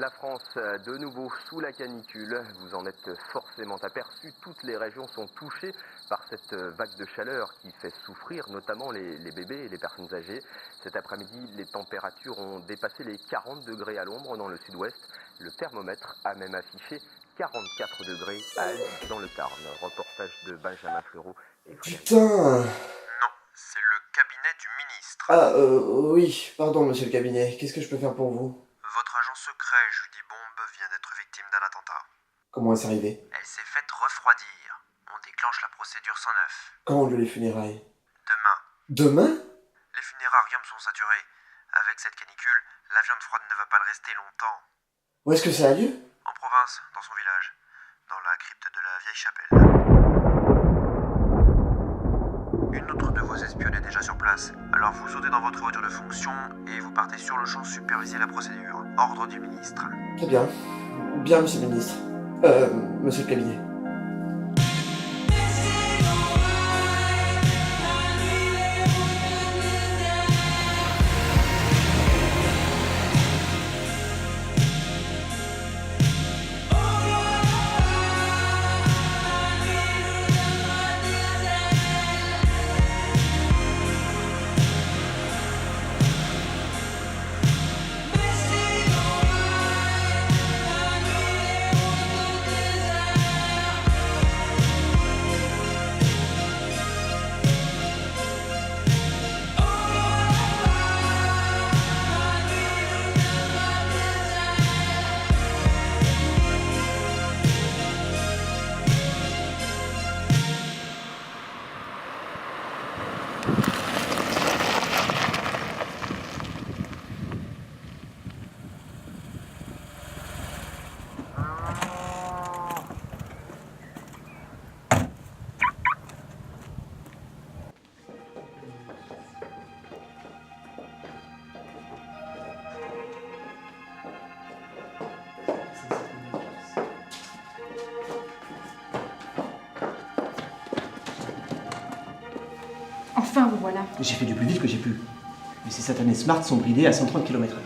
La France, de nouveau sous la canicule, vous en êtes forcément aperçus, toutes les régions sont touchées par cette vague de chaleur qui fait souffrir notamment les bébés et les personnes âgées. Cet après-midi, les températures ont dépassé les 40 degrés à l'ombre dans le sud-ouest. Le thermomètre a même affiché 44 degrés à Albi dans le Tarn. Reportage de Benjamin Fleureau et Frédéric. Putain! Non, c'est le cabinet du ministre. Ah, oui, pardon, monsieur le cabinet. Qu'est-ce que je peux faire pour vous? Votre agent secret, Judy Bombe, vient d'être victime d'un attentat. Comment est-ce arrivé? Elle s'est faite refroidir. On déclenche la procédure 109. Quand ont lieu les funérailles? Demain. Demain? Les funérariums sont saturés. Avec cette canicule, la viande froide ne va pas le rester longtemps. Où est-ce que ça a lieu? En province, dans son village. Dans la crypte de la vieille chapelle. Une autre de vos espionnes est déjà sur place. Alors vous sautez dans votre voiture de fonction et vous partez sur le champ superviser la procédure. Ordre du ministre. Très bien. Bien, monsieur le ministre. Monsieur le cabinet. Enfin, vous voilà. J'ai fait du plus vite que j'ai pu. Mais ces satanés Smart sont bridés à 130 km/h.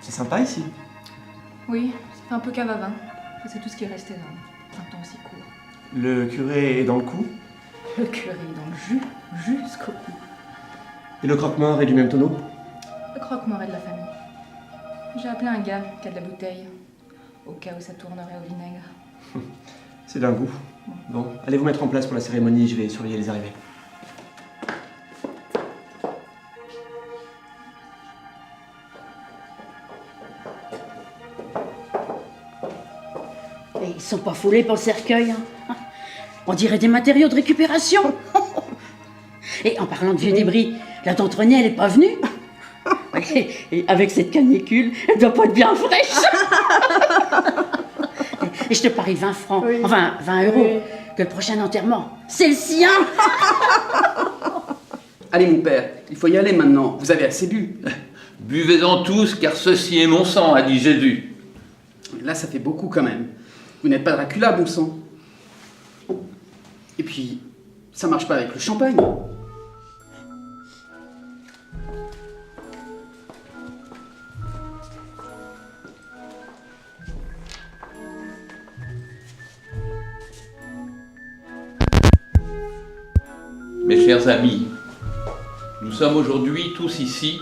C'est sympa ici. Oui, ça fait un peu cave à vin. Enfin, c'est tout ce qui est resté dans un temps aussi court. Le curé est dans le coup. Le curé est dans le jus, jusqu'au cou. Et le croque-mort est du même tonneau. Le croque-mort est de la famille. J'ai appelé un gars qui a de la bouteille, au cas où ça tournerait au vinaigre. C'est d'un goût. Bon, allez vous mettre en place pour la cérémonie, je vais surveiller les arrivées. Et ils sont pas foulés pour le cercueil. Hein. On dirait des matériaux de récupération. Et en parlant de vieux débris, la tante Renée, elle est pas venue. Et avec cette canicule, elle doit pas être bien fraîche. Et je te parie 20 francs, Oui. enfin 20 euros, Oui. que le prochain enterrement, c'est le sien. Allez mon père, il faut y aller maintenant, vous avez assez bu. Buvez-en tous, car ceci est mon sang, a dit Jésus. Là ça fait beaucoup quand même. Vous n'êtes pas Dracula, bon sang. Et puis, ça marche pas avec le champagne. Mes chers amis, nous sommes aujourd'hui tous ici.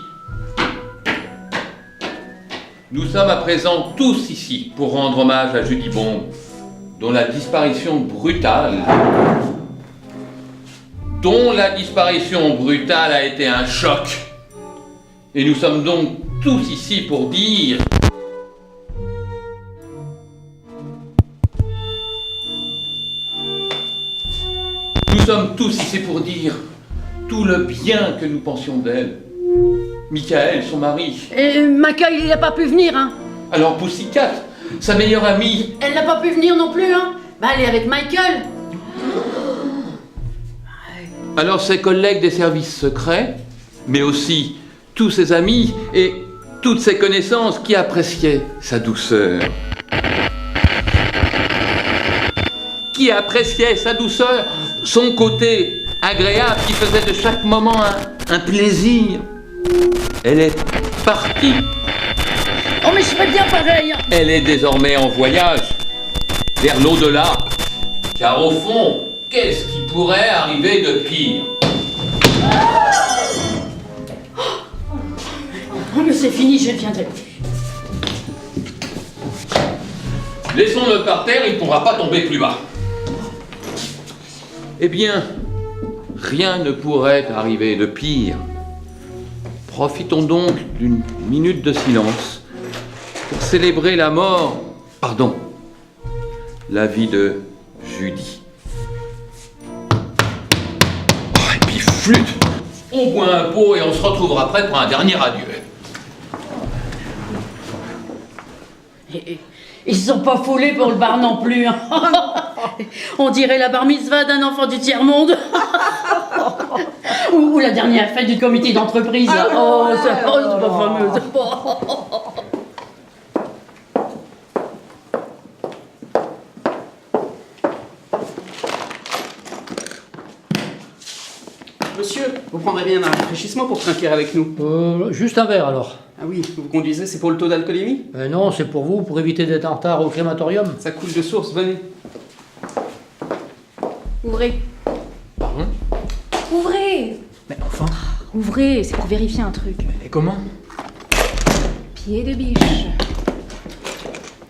Nous sommes à présent tous ici pour rendre hommage à Judy Bombe, dont la disparition brutale a été un choc. Et nous sommes donc tous ici pour dire tout le bien que nous pensions d'elle. Michael, son mari. Et Macaille, il n'a pas pu venir, hein. Alors Pussycat, sa meilleure amie. Elle n'a pas pu venir non plus, hein. Bah, elle est avec Michael. Alors ses collègues des services secrets, mais aussi tous ses amis et toutes ses connaissances qui appréciaient sa douceur. Son côté agréable qui faisait de chaque moment un plaisir. Elle est partie. Oh, mais je ferais bien pareil. Elle est désormais en voyage vers l'au-delà. Car au fond, qu'est-ce qui pourrait arriver de pire? Oh, mais c'est fini, je viendrai. Laissons-le par terre, il ne pourra pas tomber plus bas. Eh bien, rien ne pourrait arriver de pire. Profitons donc d'une minute de silence pour célébrer la mort, la vie de Judy. Oh, et puis flûte! On boit un pot et on se retrouvera après pour un dernier adieu. Ils sont pas foulés pour le bar non plus. Hein. On dirait la bar mitzvah d'un enfant du tiers-monde. ou la dernière fête du comité d'entreprise. Oh, c'est pas fameuse. Monsieur, vous prendrez bien un rafraîchissement pour trinquer avec nous? Juste un verre alors. Ah oui, vous conduisez, c'est pour le taux d'alcoolémie? Non, c'est pour vous, pour éviter d'être en retard au crématorium. Ça coule de source, venez. Ouvrez. Pardon? Ouvrez. Mais enfin. Ouvrez, c'est pour vérifier un truc. Et comment? Pied de biche.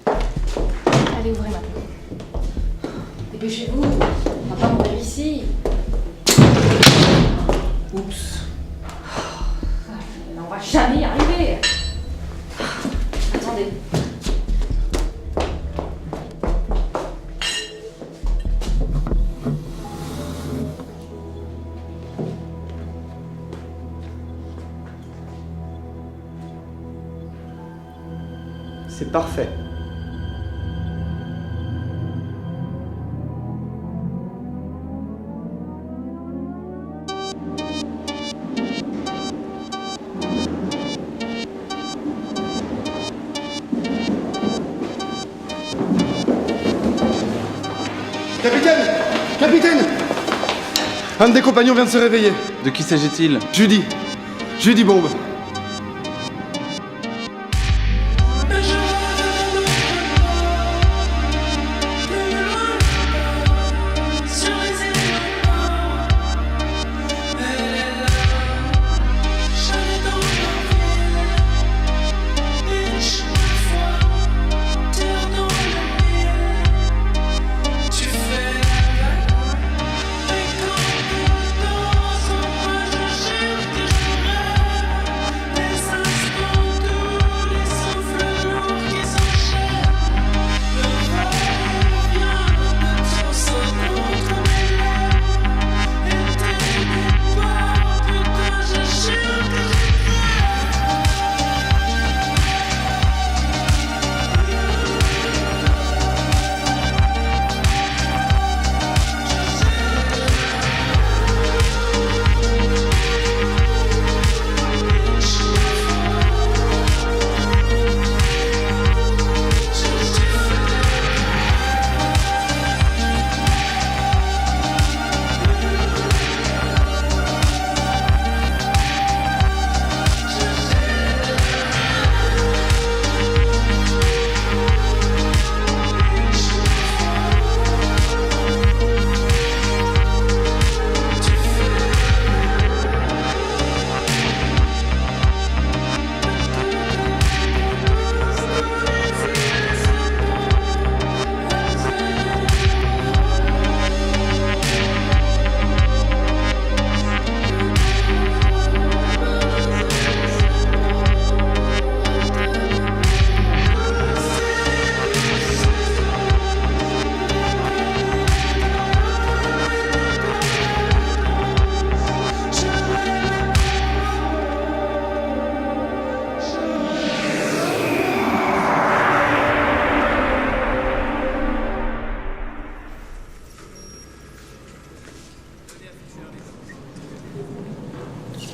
Allez, ouvrez maintenant. Dépêchez-vous. On va pas mourir ici. Oups. On va jamais y arriver. Attendez. C'est parfait. Capitaine! Capitaine! Un des compagnons vient de se réveiller. De qui s'agit-il? Judy. Judy Bombe.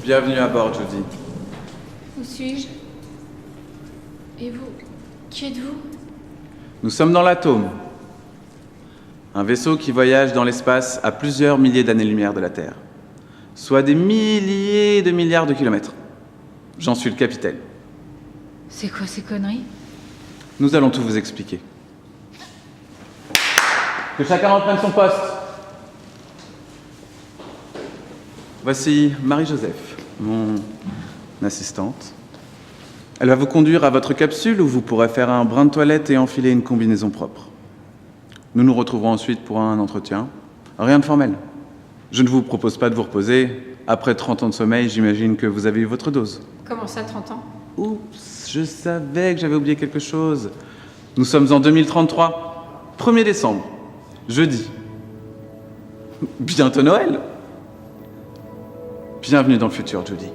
Bienvenue à bord, Judy. Où suis-je? Et vous? Qui êtes-vous? Nous sommes dans l'Atome. Un vaisseau qui voyage dans l'espace à plusieurs milliers d'années-lumière de la Terre. Soit des milliers de milliards de kilomètres. J'en suis le capitaine. C'est quoi ces conneries? Nous allons tout vous expliquer. Que chacun reprenne son poste. Voici Marie-Joseph, mon assistante. Elle va vous conduire à votre capsule où vous pourrez faire un brin de toilette et enfiler une combinaison propre. Nous nous retrouverons ensuite pour un entretien. Rien de formel. Je ne vous propose pas de vous reposer. Après 30 ans de sommeil, j'imagine que vous avez eu votre dose. Comment ça, 30 ans? Oups, je savais que j'avais oublié quelque chose. Nous sommes en 2033, 1er décembre, jeudi. Bientôt Noël. Bienvenue dans le futur, Judy.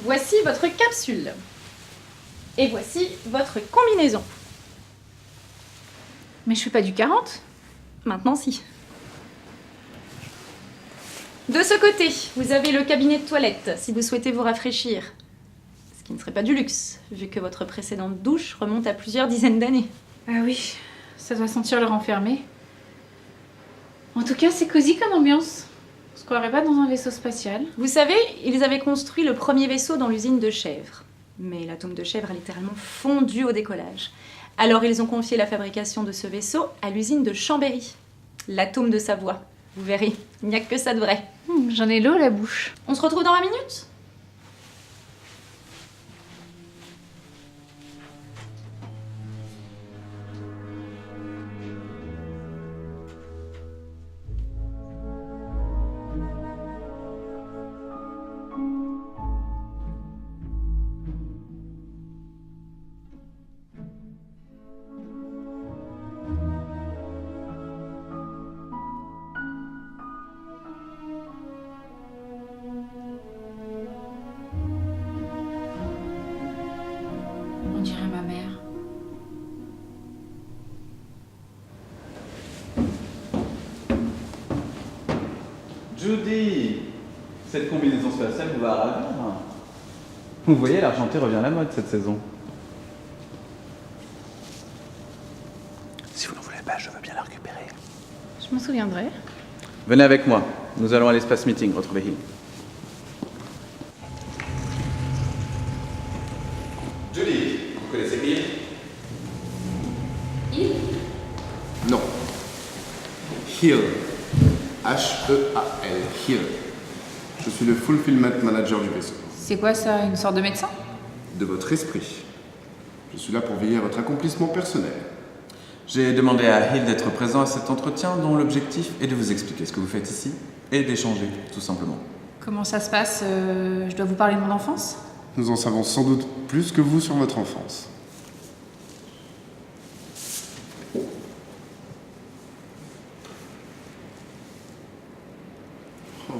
Voici votre capsule. Et voici votre combinaison. Mais je fais pas du 40. Maintenant, si. De ce côté, vous avez le cabinet de toilette, si vous souhaitez vous rafraîchir. Ce qui ne serait pas du luxe, vu que votre précédente douche remonte à plusieurs dizaines d'années. Ah oui, ça doit sentir le renfermé. En tout cas, c'est cosy comme ambiance. On se croirait pas dans un vaisseau spatial. Vous savez, ils avaient construit le premier vaisseau dans l'usine de Chèvres. Mais l'atome de Chèvres a littéralement fondu au décollage. Alors ils ont confié la fabrication de ce vaisseau à l'usine de Chambéry. L'atome de Savoie. Vous verrez, il n'y a que ça de vrai. J'en ai l'eau à la bouche. On se retrouve dans 20 minutes ? On dirait ma mère. Judy, cette combinaison spatiale vous va ravir. Vous voyez, l'argenté revient à la mode cette saison. Si vous ne voulez pas, je veux bien la récupérer. Je m'en souviendrai. Venez avec moi. Nous allons à l'espace meeting, retrouver Hill. Judy, vous connaissez Hill? Hill? Non. Hill. H-E-A-L. Hill. Je suis le fulfillment manager du vaisseau. C'est quoi ça, une sorte de médecin? De votre esprit. Je suis là pour veiller à votre accomplissement personnel. J'ai demandé à Hill d'être présent à cet entretien dont l'objectif est de vous expliquer ce que vous faites ici et d'échanger, tout simplement. Comment ça se passe? Je dois vous parler de mon enfance? Nous en savons sans doute plus que vous sur votre enfance. Oh,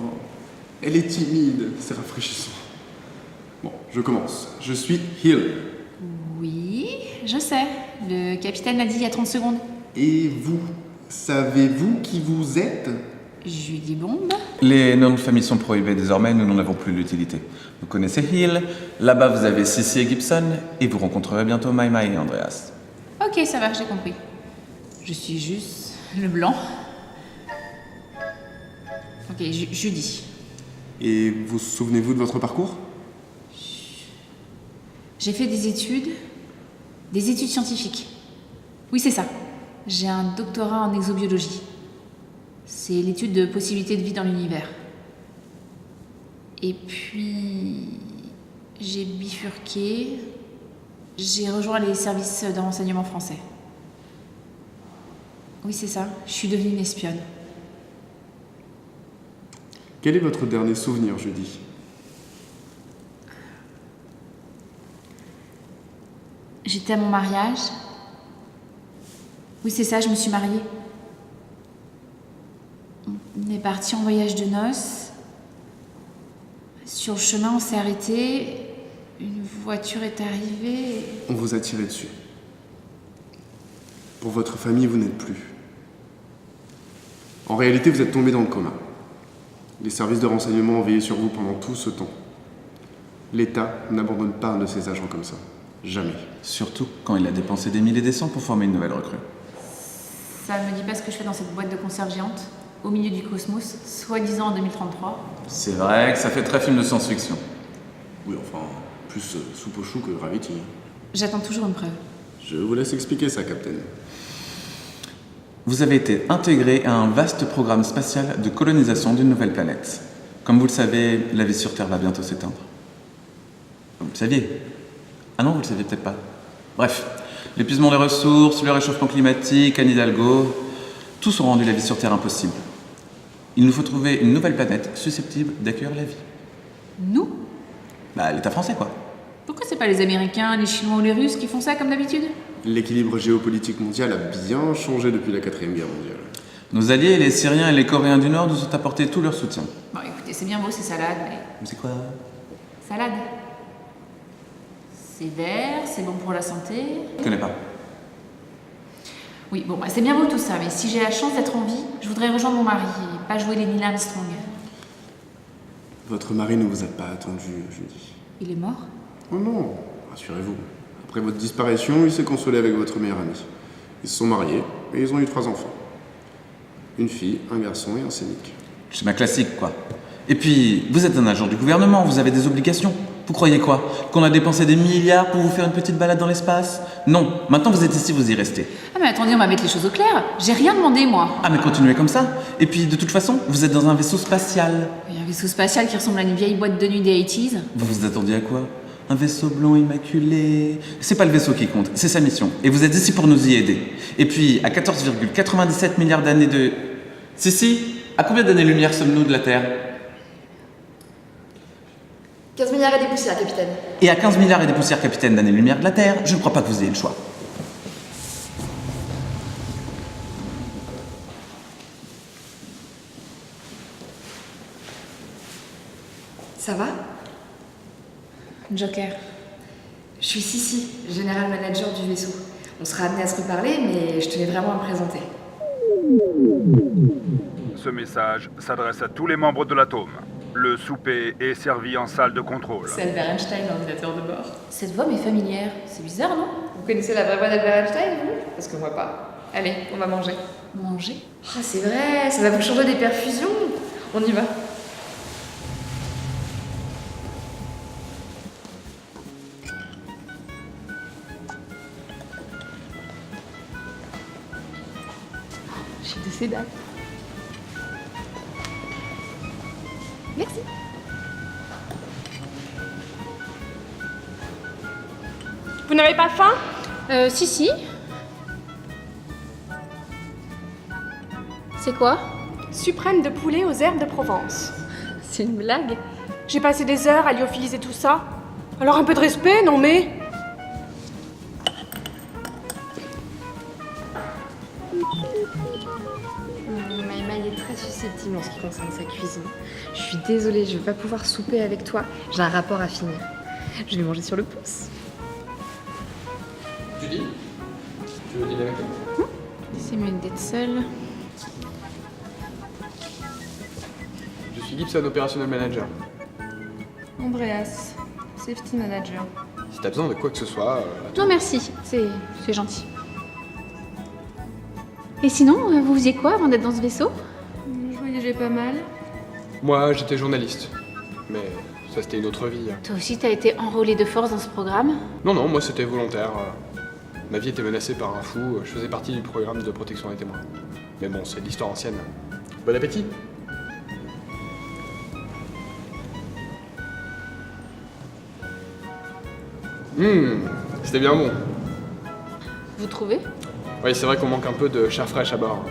elle est timide, c'est rafraîchissant. Bon, je commence. Je suis Hill. Oui, je sais. Le capitaine l'a dit il y a 30 secondes. Et vous, savez-vous qui vous êtes? Judy Bombe? Les noms de famille sont prohibés désormais, nous n'en avons plus l'utilité. Vous connaissez Hill, là-bas vous avez Sissy et Gibson, et vous rencontrerez bientôt Maïma et Andreas. Ok, ça va, j'ai compris. Je suis juste le blanc. Ok, Judy. Et vous souvenez-vous de votre parcours? J'ai fait des études scientifiques. Oui, c'est ça. J'ai un doctorat en exobiologie. C'est l'étude de possibilités de vie dans l'univers. Et puis, j'ai bifurqué. J'ai rejoint les services de renseignement français. Oui, c'est ça. Je suis devenue une espionne. Quel est votre dernier souvenir, Judy? J'étais à mon mariage. Oui, c'est ça, je me suis mariée. On est parti en voyage de noces. Sur le chemin, on s'est arrêté. Une voiture est arrivée. On vous vous a tiré dessus. Pour votre famille, vous n'êtes plus. En réalité, vous êtes tombé dans le coma. Les services de renseignement ont veillé sur vous pendant tout ce temps. L'État n'abandonne pas un de ses agents comme ça. Jamais. Surtout quand il a dépensé des milliers et des cents pour former une nouvelle recrue. Ça me dit pas ce que je fais dans cette boîte de conserve géante, au milieu du cosmos, soi-disant en 2033. C'est vrai que ça fait très film de science-fiction. Oui, enfin, plus soupe au chou que Gravity. J'attends toujours une preuve. Je vous laisse expliquer ça, Captain. Vous avez été intégré à un vaste programme spatial de colonisation d'une nouvelle planète. Comme vous le savez, la vie sur Terre va bientôt s'éteindre. Vous le saviez? Ah non, vous le saviez peut-être pas. Bref, l'épuisement des ressources, le réchauffement climatique, Anne Hidalgo, tous ont rendu la vie sur Terre impossible. Il nous faut trouver une nouvelle planète susceptible d'accueillir la vie. Nous? Bah, l'État français, quoi. Pourquoi c'est pas les Américains, les Chinois ou les Russes qui font ça comme d'habitude? L'équilibre géopolitique mondial a bien changé depuis la 4e guerre mondiale. Nos alliés, les Syriens et les Coréens du Nord, nous ont apporté tout leur soutien. Bon, écoutez, c'est bien beau ces salades, mais... Mais c'est quoi? Salade. C'est vert, c'est bon pour la santé... Je connais pas. Oui, bon, bah, c'est bien beau tout ça, mais si j'ai la chance d'être en vie, je voudrais rejoindre mon mari et pas jouer les Neil Armstrong. Votre mari ne vous a pas attendu, Judy. Il est mort? Oh non, rassurez-vous. Après votre disparition, il s'est consolé avec votre meilleur ami. Ils se sont mariés et ils ont eu 3 enfants. Une fille, un garçon et un scénic. C'est ma classique, quoi. Et puis, vous êtes un agent du gouvernement, vous avez des obligations. Vous croyez quoi? Qu'on a dépensé des milliards pour vous faire une petite balade dans l'espace? Non, maintenant vous êtes ici, vous y restez. Ah mais attendez, on va mettre les choses au clair. J'ai rien demandé, moi. Ah mais continuez comme ça. Et puis, de toute façon, vous êtes dans un vaisseau spatial. Il y a un vaisseau spatial qui ressemble à une vieille boîte de nuit des 80s. Vous vous attendiez à quoi? Un vaisseau blanc immaculé. C'est pas le vaisseau qui compte, c'est sa mission. Et vous êtes ici pour nous y aider. Et puis, à 14,97 milliards d'années de... Si, à combien d'années-lumière sommes-nous de la Terre? 15 milliards et des poussières, capitaine. Et à 15 milliards et des poussières, capitaine, d'années-lumière de la Terre, je ne crois pas que vous ayez le choix. Ça va? Joker. Je suis Sissi, général manager du vaisseau. On sera amené à se reparler, mais je tenais vraiment à me présenter. Ce message s'adresse à tous les membres de l'atome. Le souper est servi en salle de contrôle. C'est Albert Einstein, l'ordinateur de bord. Cette voix m'est familière. C'est bizarre, non? Vous connaissez la vraie voix d'Albert Einstein, vous? Parce que moi pas. Allez, on va manger. Manger? Ah, c'est vrai, ça va vous changer des perfusions. On y va. J'ai de ces dates. Merci. Vous n'avez pas faim? Si. C'est quoi? Suprême de poulet aux herbes de Provence. C'est une blague? J'ai passé des heures à lyophiliser tout ça. Alors un peu de respect, non mais... Maïmaï est très susceptible en ce qui concerne sa cuisine. Je suis désolée, je vais pas pouvoir souper avec toi. J'ai un rapport à finir. Je vais manger sur le pouce. Judy, tu veux dîner avec moi? C'est mieux d'être seule. Je suis Gibson, Operational Manager. Andreas, Safety Manager. Si t'as besoin de quoi que ce soit... Non merci, c'est gentil. Et sinon, vous faisiez quoi avant d'être dans ce vaisseau? Je voyageais pas mal. Moi, j'étais journaliste. Mais ça, c'était une autre vie. Toi aussi, t'as été enrôlé de force dans ce programme? Non, moi, c'était volontaire. Ma vie était menacée par un fou. Je faisais partie du programme de protection des témoins. Mais bon, c'est de l'histoire ancienne. Bon appétit! C'était bien bon. Vous trouvez? Oui, c'est vrai qu'on manque un peu de chair fraîche à bord.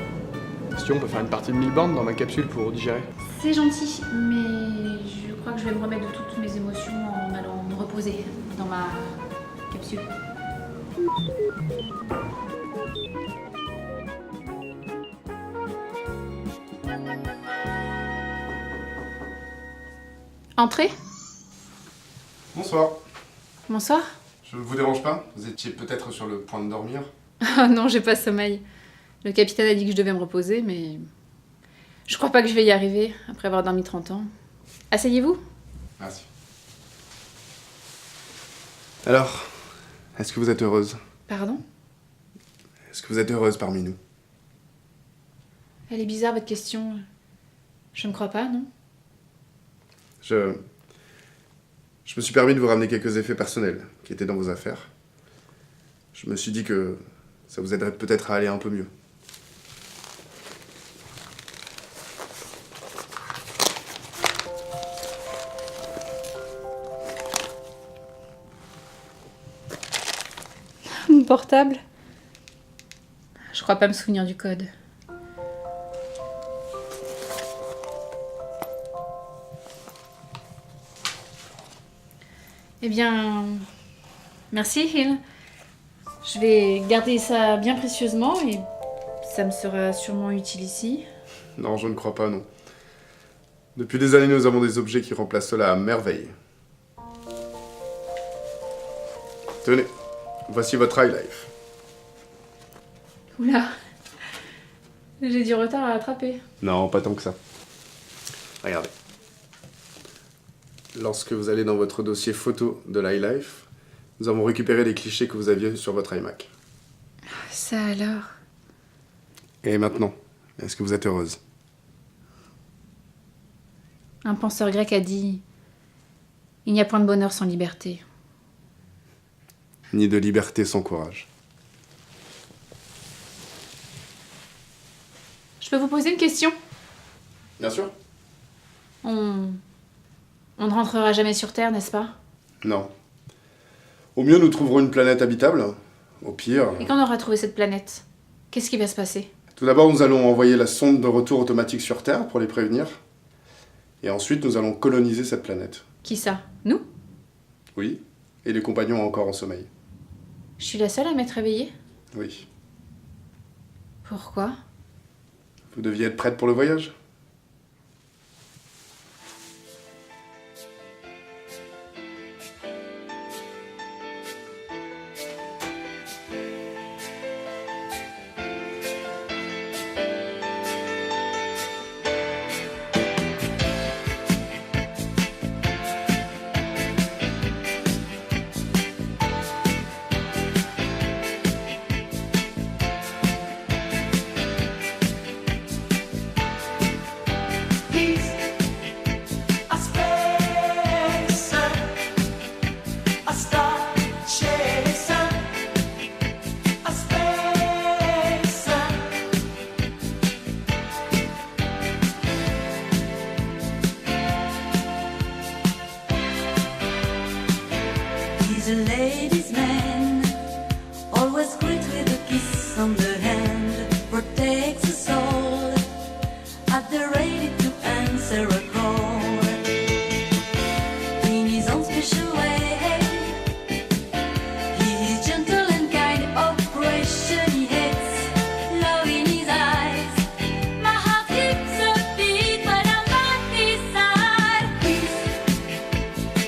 Si tu veux, on peut faire une partie de 1000 bandes dans ma capsule pour digérer. C'est gentil, mais je crois que je vais me remettre de toutes mes émotions en allant me reposer dans ma capsule. Entrez. Bonsoir. Bonsoir. Je ne vous dérange pas? Vous étiez peut-être sur le point de dormir? Ah non, j'ai pas sommeil. Le capitaine a dit que je devais me reposer, mais je crois pas que je vais y arriver après avoir dormi 30 ans. Asseyez-vous. Merci. Alors, est-ce que vous êtes heureuse? Pardon? Est-ce que vous êtes heureuse parmi nous? Elle est bizarre votre question. Je ne crois pas, non? Je me suis permis de vous ramener quelques effets personnels qui étaient dans vos affaires. Je me suis dit que ça vous aiderait peut-être à aller un peu mieux. Mon portable? Je crois pas me souvenir du code. Eh bien, merci Hill. Je vais garder ça bien précieusement et ça me sera sûrement utile ici. Non, je ne crois pas, non. Depuis des années, nous avons des objets qui remplacent cela à merveille. Tenez, voici votre High Life. Oula, j'ai du retard à rattraper. Non, pas tant que ça. Regardez. Lorsque vous allez dans votre dossier photo de l'iLife, nous avons récupéré les clichés que vous aviez sur votre iMac. Ça alors? Et maintenant, est-ce que vous êtes heureuse? Un penseur grec a dit « Il n'y a point de bonheur sans liberté ». Ni de liberté sans courage. Je peux vous poser une question? Bien sûr. On ne rentrera jamais sur Terre, n'est-ce pas? Non. Au mieux, nous trouverons une planète habitable. Au pire... Et quand on aura trouvé cette planète, qu'est-ce qui va se passer? Tout d'abord, nous allons envoyer la sonde de retour automatique sur Terre pour les prévenir. Et ensuite, nous allons coloniser cette planète. Qui ça? Nous? Oui. Et les compagnons encore en sommeil. Je suis la seule à m'être réveillée? Oui. Pourquoi? Vous deviez être prête pour le voyage? He's a ladies' man, always greet with a kiss on the hand, protects us all, at the ready to answer a call. In his own special way, he is gentle and kind, oppression he hates, love in his eyes. My heart skips a beat when I'm at his side. He's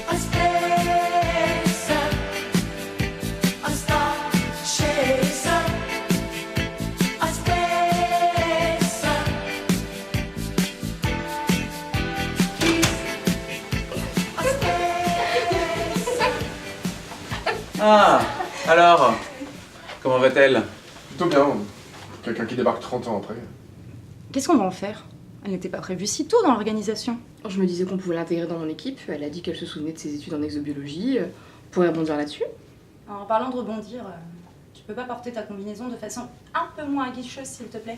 a spacer, a star chaser, a spacer. Ah, alors, comment va-t-elle? Plutôt bien. Quelqu'un qui débarque 30 ans après. Qu'est-ce qu'on va en faire? Elle n'était pas prévue si tôt dans l'organisation. Je me disais qu'on pouvait l'intégrer dans mon équipe. Elle a dit qu'elle se souvenait de ses études en exobiologie. On pourrait rebondir là-dessus. En parlant de rebondir, tu peux pas porter ta combinaison de façon un peu moins aguicheuse, s'il te plaît?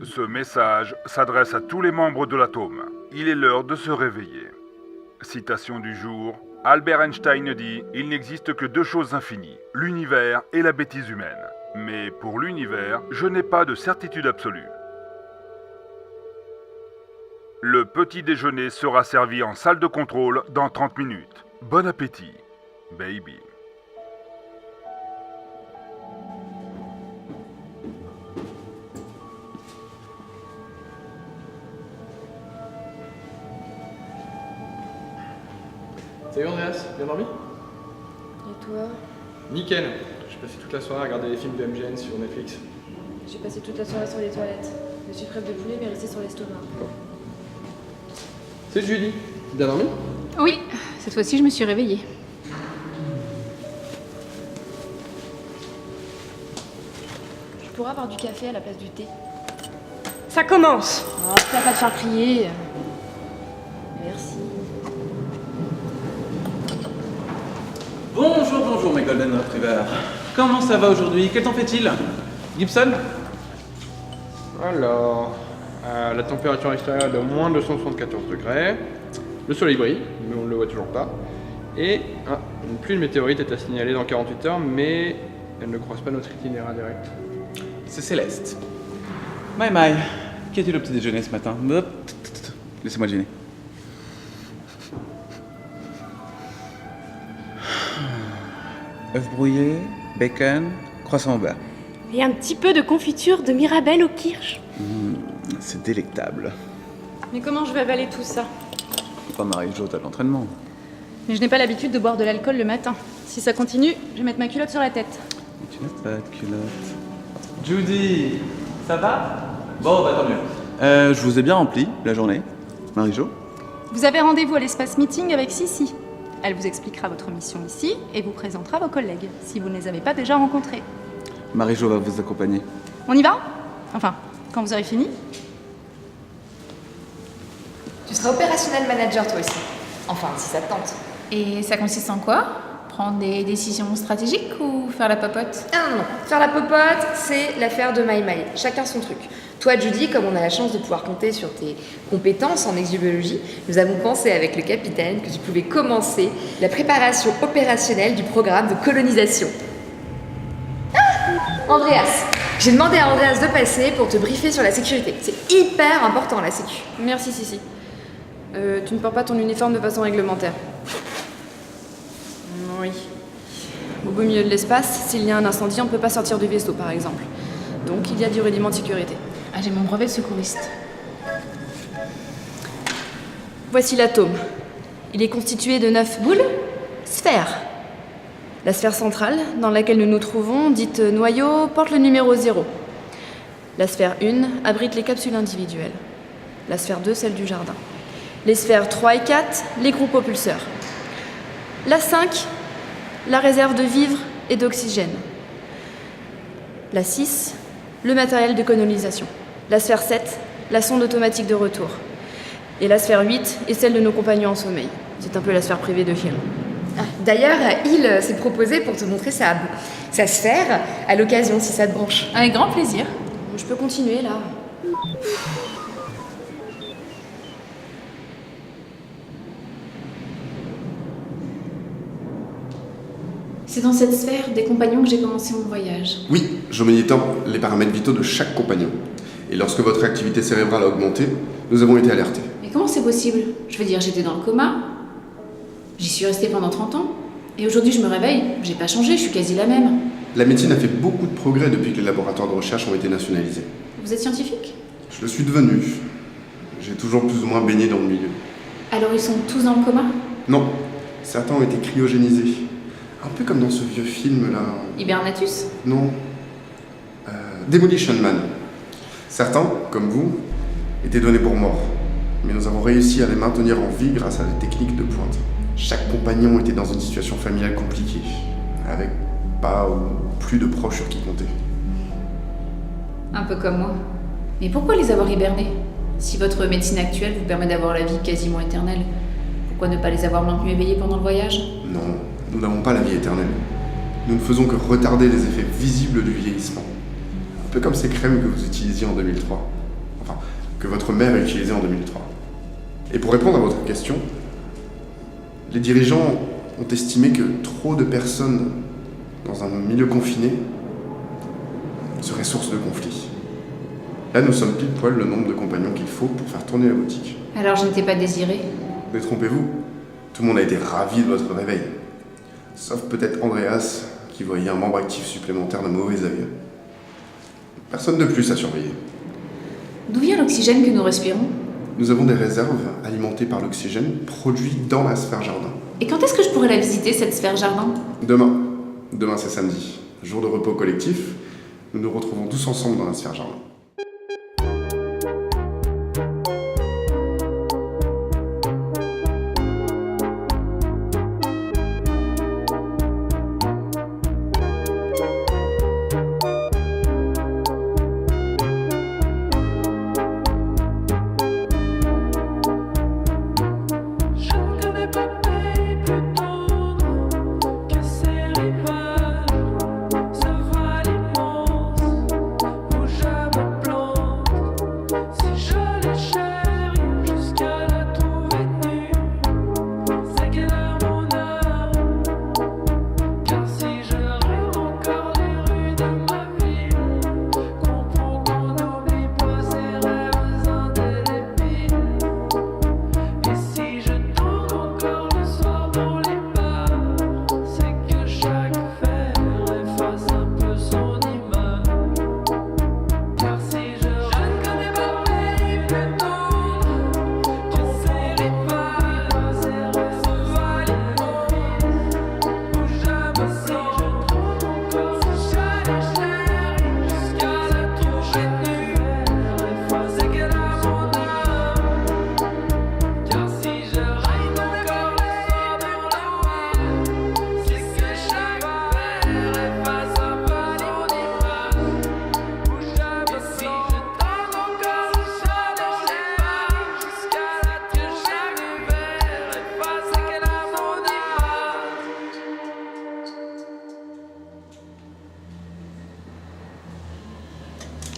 Ce message s'adresse à tous les membres de l'atome. Il est l'heure de se réveiller. Citation du jour. Albert Einstein dit « Il n'existe que deux choses infinies, l'univers et la bêtise humaine. Mais pour l'univers, je n'ai pas de certitude absolue. » Le petit déjeuner sera servi en salle de contrôle dans 30 minutes. Bon appétit, baby. Salut Andreas, bien dormi? Et toi? Nickel. J'ai passé toute la soirée à regarder les films de MGN sur Netflix. J'ai passé toute la soirée sur les toilettes. Je suis crève de poulet mais resté sur l'estomac. C'est Julie. Bien dormi? Oui, cette fois-ci, je me suis réveillée. Je pourrais avoir du café à la place du thé. Ça commence! Oh, t'as pas de faire crier. Merci. Bonjour mes Golden Retrievers. Comment ça va aujourd'hui? Quel temps fait-il? Gibson? Alors, la température extérieure est de moins 274 degrés. Le soleil brille, mais on ne le voit toujours pas. Et une pluie de météorites est à signaler dans 48 heures, mais elle ne croise pas notre itinéraire direct. C'est Céleste. Maï, qui a-t-il au petit déjeuner ce matin? Hop, laissez-moi deviner. Œufs brouillés, bacon, croissant au beurre. Et un petit peu de confiture de Mirabelle au kirsch. C'est délectable. Mais comment je vais avaler tout ça? Pas Marie-Jo, t'as de l'entraînement. Mais je n'ai pas l'habitude de boire de l'alcool le matin. Si ça continue, je vais mettre ma culotte sur la tête. Mais tu n'as pas de culotte. Judy, ça va? Bon, bah tant mieux. Je vous ai bien rempli la journée. Marie-Jo? Vous avez rendez-vous à l'espace meeting avec Sissi. Elle vous expliquera votre mission ici et vous présentera vos collègues, si vous ne les avez pas déjà rencontrés. Marie-Jo va vous accompagner. On y va? Enfin, quand vous aurez fini. Tu seras opérationnel manager toi aussi. Enfin, si ça te tente. Et ça consiste en quoi? Prendre des décisions stratégiques ou faire la popote? Ah non, faire la popote, c'est l'affaire de Maï. Chacun son truc. Toi, Judy, comme on a la chance de pouvoir compter sur tes compétences en exobiologie, nous avons pensé avec le capitaine que tu pouvais commencer la préparation opérationnelle du programme de colonisation. Andreas, j'ai demandé à Andreas de passer pour te briefer sur la sécurité. C'est hyper important la sécu. Merci Sissi. Tu ne portes pas ton uniforme de façon réglementaire. Oui. Au beau milieu de l'espace, s'il y a un incendie, on ne peut pas sortir du vaisseau par exemple. Donc il y a du rudiment de sécurité. Ah, j'ai mon brevet de secouriste. Voici l'atome. Il est constitué de 9 boules, sphères. La sphère centrale, dans laquelle nous nous trouvons, dite noyau, porte le numéro 0. La sphère 1 abrite les capsules individuelles. La sphère 2, celle du jardin. Les sphères 3 et 4, les groupes propulseurs. La 5, la réserve de vivres et d'oxygène. La 6, le matériel de colonisation. La sphère 7, la sonde automatique de retour. Et la sphère 8 est celle de nos compagnons en sommeil. C'est un peu la sphère privée de Hill. D'ailleurs, Hill s'est proposé pour te montrer sa sphère à l'occasion, si ça te branche. Avec grand plaisir. Je peux continuer là. C'est dans cette sphère des compagnons que j'ai commencé mon voyage. Oui, je monitor les paramètres vitaux de chaque compagnon. Et lorsque votre réactivité cérébrale a augmenté, nous avons été alertés. Mais comment c'est possible? Je veux dire, j'étais dans le coma. J'y suis restée pendant 30 ans. Et aujourd'hui, je me réveille. J'ai pas changé, je suis quasi la même. La médecine a fait beaucoup de progrès depuis que les laboratoires de recherche ont été nationalisés. Vous êtes scientifique? Je le suis devenu. J'ai toujours plus ou moins baigné dans le milieu. Alors ils sont tous dans le coma? Non, certains ont été cryogénisés. Un peu comme dans ce vieux film là. Hibernatus? Non. Demolition Man. Certains, comme vous, étaient donnés pour morts. Mais nous avons réussi à les maintenir en vie grâce à des techniques de pointe. Chaque compagnon était dans une situation familiale compliquée, avec pas ou plus de proches sur qui compter. Un peu comme moi. Mais pourquoi les avoir hibernés? Si votre médecine actuelle vous permet d'avoir la vie quasiment éternelle, pourquoi ne pas les avoir maintenus éveillés pendant le voyage? Non, nous n'avons pas la vie éternelle. Nous ne faisons que retarder les effets visibles du vieillissement. Un peu comme ces crèmes que vous utilisiez en 2003. Enfin, que votre mère a utilisées en 2003. Et pour répondre à votre question, les dirigeants ont estimé que trop de personnes dans un milieu confiné seraient source de conflits. Là, nous sommes pile poil le nombre de compagnons qu'il faut pour faire tourner la boutique. Alors je n'étais pas désirée? Détrompez-vous, tout le monde a été ravi de votre réveil. Sauf peut-être Andreas, qui voyait un membre actif supplémentaire de mauvais œil. Personne de plus à surveiller. D'où vient l'oxygène que nous respirons? Nous avons des réserves alimentées par l'oxygène produit dans la sphère jardin. Et quand est-ce que je pourrais la visiter, cette sphère jardin? Demain. Demain, c'est samedi. Jour de repos collectif. Nous nous retrouvons tous ensemble dans la sphère jardin.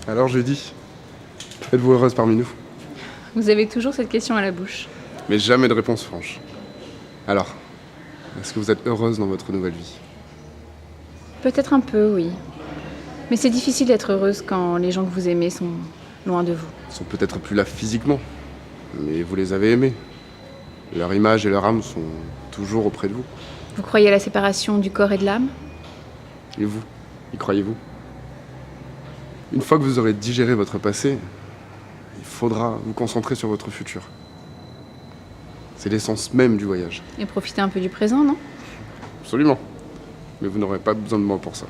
Alors Judy, êtes-vous heureuse parmi nous? Vous avez toujours cette question à la bouche. Mais jamais de réponse franche. Alors, est-ce que vous êtes heureuse dans votre nouvelle vie? Peut-être un peu, oui. Mais c'est difficile d'être heureuse quand les gens que vous aimez sont loin de vous. Ils sont peut-être plus là physiquement, mais vous les avez aimés. Leur image et leur âme sont toujours auprès de vous. Vous croyez à la séparation du corps et de l'âme? Et vous, y croyez-vous? Une fois que vous aurez digéré votre passé, il faudra vous concentrer sur votre futur. C'est l'essence même du voyage. Et profiter un peu du présent, non? Absolument. Mais vous n'aurez pas besoin de moi pour ça.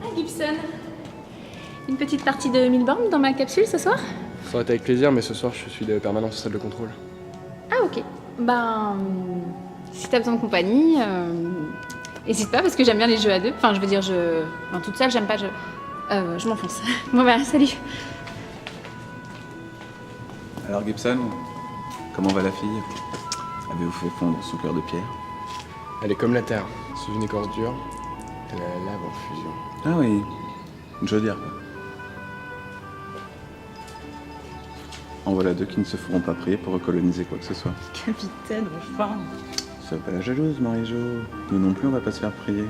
Ah, Gibson. Une petite partie de Milborn dans ma capsule ce soir? Ça aurait été avec plaisir, mais ce soir je suis de permanence en salle de contrôle. Ah, ok. Ben, si t'as besoin de compagnie, hésite pas parce que j'aime bien les jeux à deux. Enfin, je veux dire, enfin, toute seule, j'aime pas. Je m'enfonce. Bon, bah, salut. Alors Gibson, comment va la fille? Avez-vous fait fondre son cœur de pierre? Elle est comme la Terre, sous une écorce dure, et la lave en fusion. Ah oui, une chaudière quoi. En voilà deux qui ne se feront pas prier pour recoloniser quoi que ce soit. Capitaine, enfin. Sois pas la jalouse, Marie-Jo. Nous non plus, on va pas se faire prier.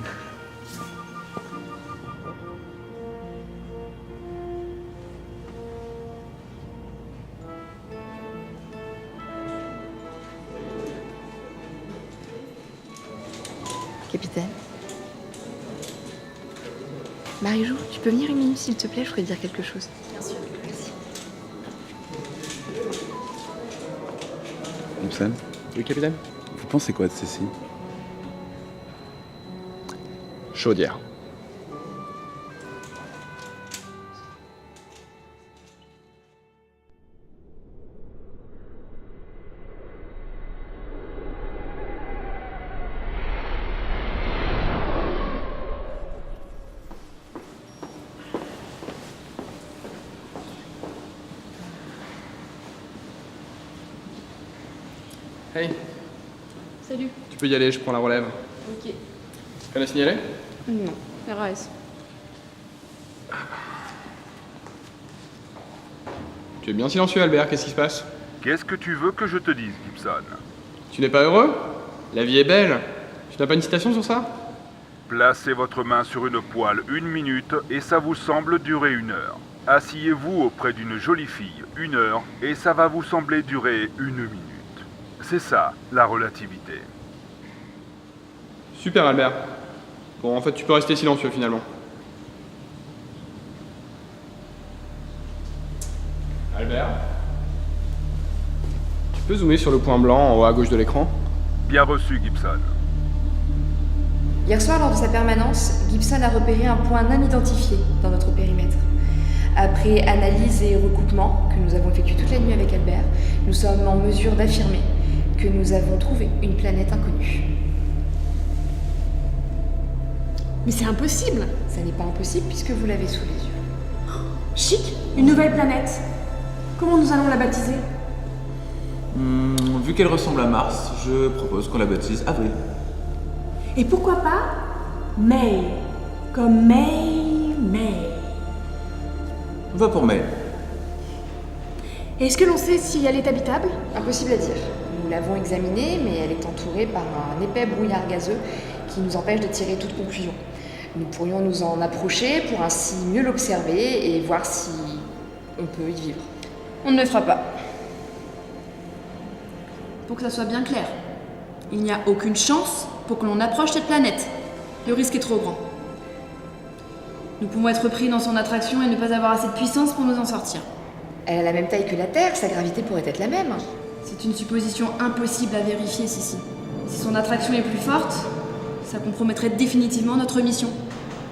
Capitaine. Marie-Jo, tu peux venir une minute s'il te plaît, je voudrais te dire quelque chose. Bien sûr, merci. Gibson? Oui, capitaine? Vous pensez quoi de ceci? Chaudière. Hey, Salut. tu peux y aller, je prends la relève. Ok. Rien à signaler? Non, RAS. Tu es bien silencieux, Albert, qu'est-ce qui se passe? Qu'est-ce que tu veux que je te dise, Gibson? Tu n'es pas heureux? La vie est belle. Tu n'as pas une citation sur ça? Placez votre main sur une poêle 1 minute et ça vous semble durer 1 heure. Asseyez-vous auprès d'une jolie fille 1 heure et ça va vous sembler durer 1 minute. C'est ça, la relativité. Super Albert. Bon, en fait, tu peux rester silencieux finalement. Albert? Tu peux zoomer sur le point blanc en haut à gauche de l'écran? Bien reçu, Gibson. Hier soir, lors de sa permanence, Gibson a repéré un point non identifié dans notre périmètre. Après analyse et recoupement, que nous avons effectué toute la nuit avec Albert, nous sommes en mesure d'affirmer que nous avons trouvé une planète inconnue. Mais c'est impossible. Ça n'est pas impossible puisque vous l'avez sous les yeux. Chic, une nouvelle planète. Comment nous allons la baptiser? Vu qu'elle ressemble à Mars, je propose qu'on la baptise Avril. Et pourquoi pas May, comme May. Va pour May. Est-ce que l'on sait si elle est habitable? Impossible à dire. Nous l'avons examinée, mais elle est entourée par un épais brouillard gazeux qui nous empêche de tirer toute conclusion. Nous pourrions nous en approcher pour ainsi mieux l'observer et voir si on peut y vivre. On ne le fera pas. Pour que ça soit bien clair, il n'y a aucune chance pour que l'on approche cette planète. Le risque est trop grand. Nous pouvons être pris dans son attraction et ne pas avoir assez de puissance pour nous en sortir. Elle a la même taille que la Terre, sa gravité pourrait être la même. C'est une supposition impossible à vérifier, Sissi. Si son attraction est plus forte, ça compromettrait définitivement notre mission.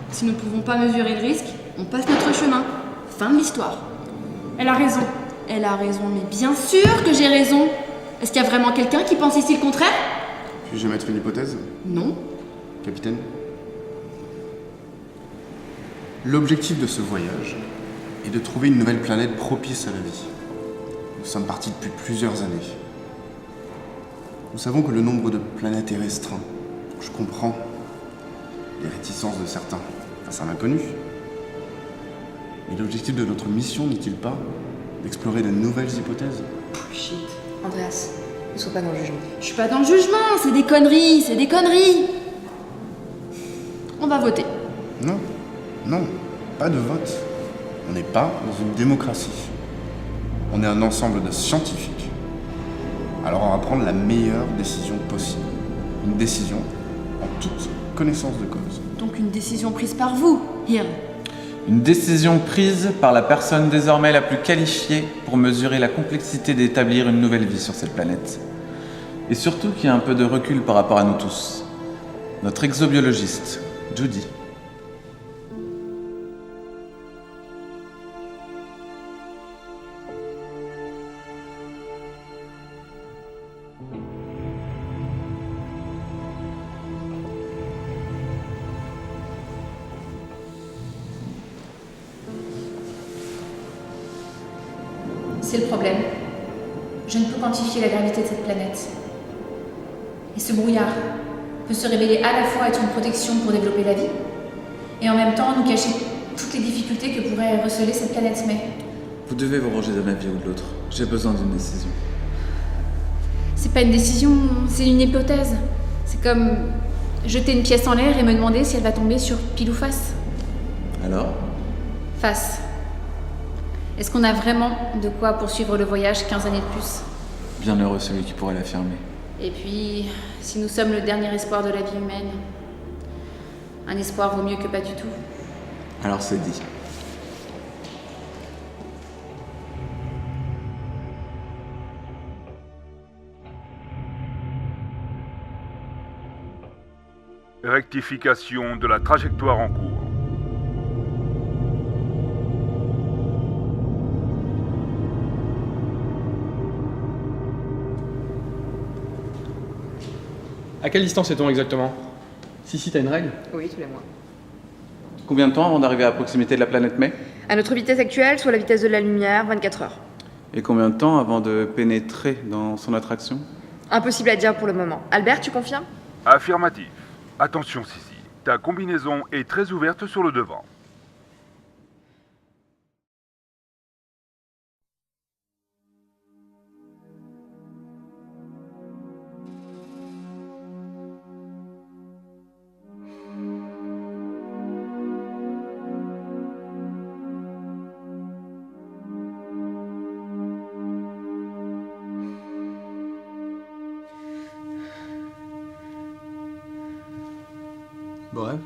Si nous ne pouvons pas mesurer le risque, on passe notre chemin. Fin de l'histoire. Elle a raison. Elle a raison, mais bien sûr que j'ai raison. Est-ce qu'il y a vraiment quelqu'un qui pense ici le contraire? Puis-je mettre une hypothèse? Non. Capitaine? L'objectif de ce voyage est de trouver une nouvelle planète propice à la vie. Nous sommes partis depuis plusieurs années. Nous savons que le nombre de planètes est restreint. Je comprends les réticences de certains face à l'inconnu. Mais l'objectif de notre mission n'est-il pas d'explorer de nouvelles hypothèses? Shit. Andreas, ne sois pas dans le jugement. Je suis pas dans le jugement, c'est des conneries. On va voter. Non, pas de vote. On n'est pas dans une démocratie. On est un ensemble de scientifiques. Alors on va prendre la meilleure décision possible. Une décision en toute connaissance de cause. Donc une décision prise par vous, Hill. Une décision prise par la personne désormais la plus qualifiée pour mesurer la complexité d'établir une nouvelle vie sur cette planète. Et surtout qui a un peu de recul par rapport à nous tous. Notre exobiologiste, Judy. C'est le problème. Je ne peux quantifier la gravité de cette planète. Et ce brouillard peut se révéler à la fois être une protection pour développer la vie, et en même temps nous cacher toutes les difficultés que pourrait receler cette planète May. Vous devez vous ranger d'un avis ou de l'autre. J'ai besoin d'une décision. C'est pas une décision, c'est une hypothèse. C'est comme jeter une pièce en l'air et me demander si elle va tomber sur pile ou face. Alors? Face. Est-ce qu'on a vraiment de quoi poursuivre le voyage 15 années de plus? Bien heureux celui qui pourrait l'affirmer. Et puis, si nous sommes le dernier espoir de la vie humaine, un espoir vaut mieux que pas du tout. Alors c'est dit. Rectification de la trajectoire en cours. À quelle distance est-on exactement? Si, t'as une règle? Oui, tous les mois. Combien de temps avant d'arriver à proximité de la planète May? À notre vitesse actuelle, soit la vitesse de la lumière, 24 heures. Et combien de temps avant de pénétrer dans son attraction? Impossible à dire pour le moment. Albert, tu confirmes? Affirmatif. Attention, Sissi. Ta combinaison est très ouverte sur le devant. Beau rêve.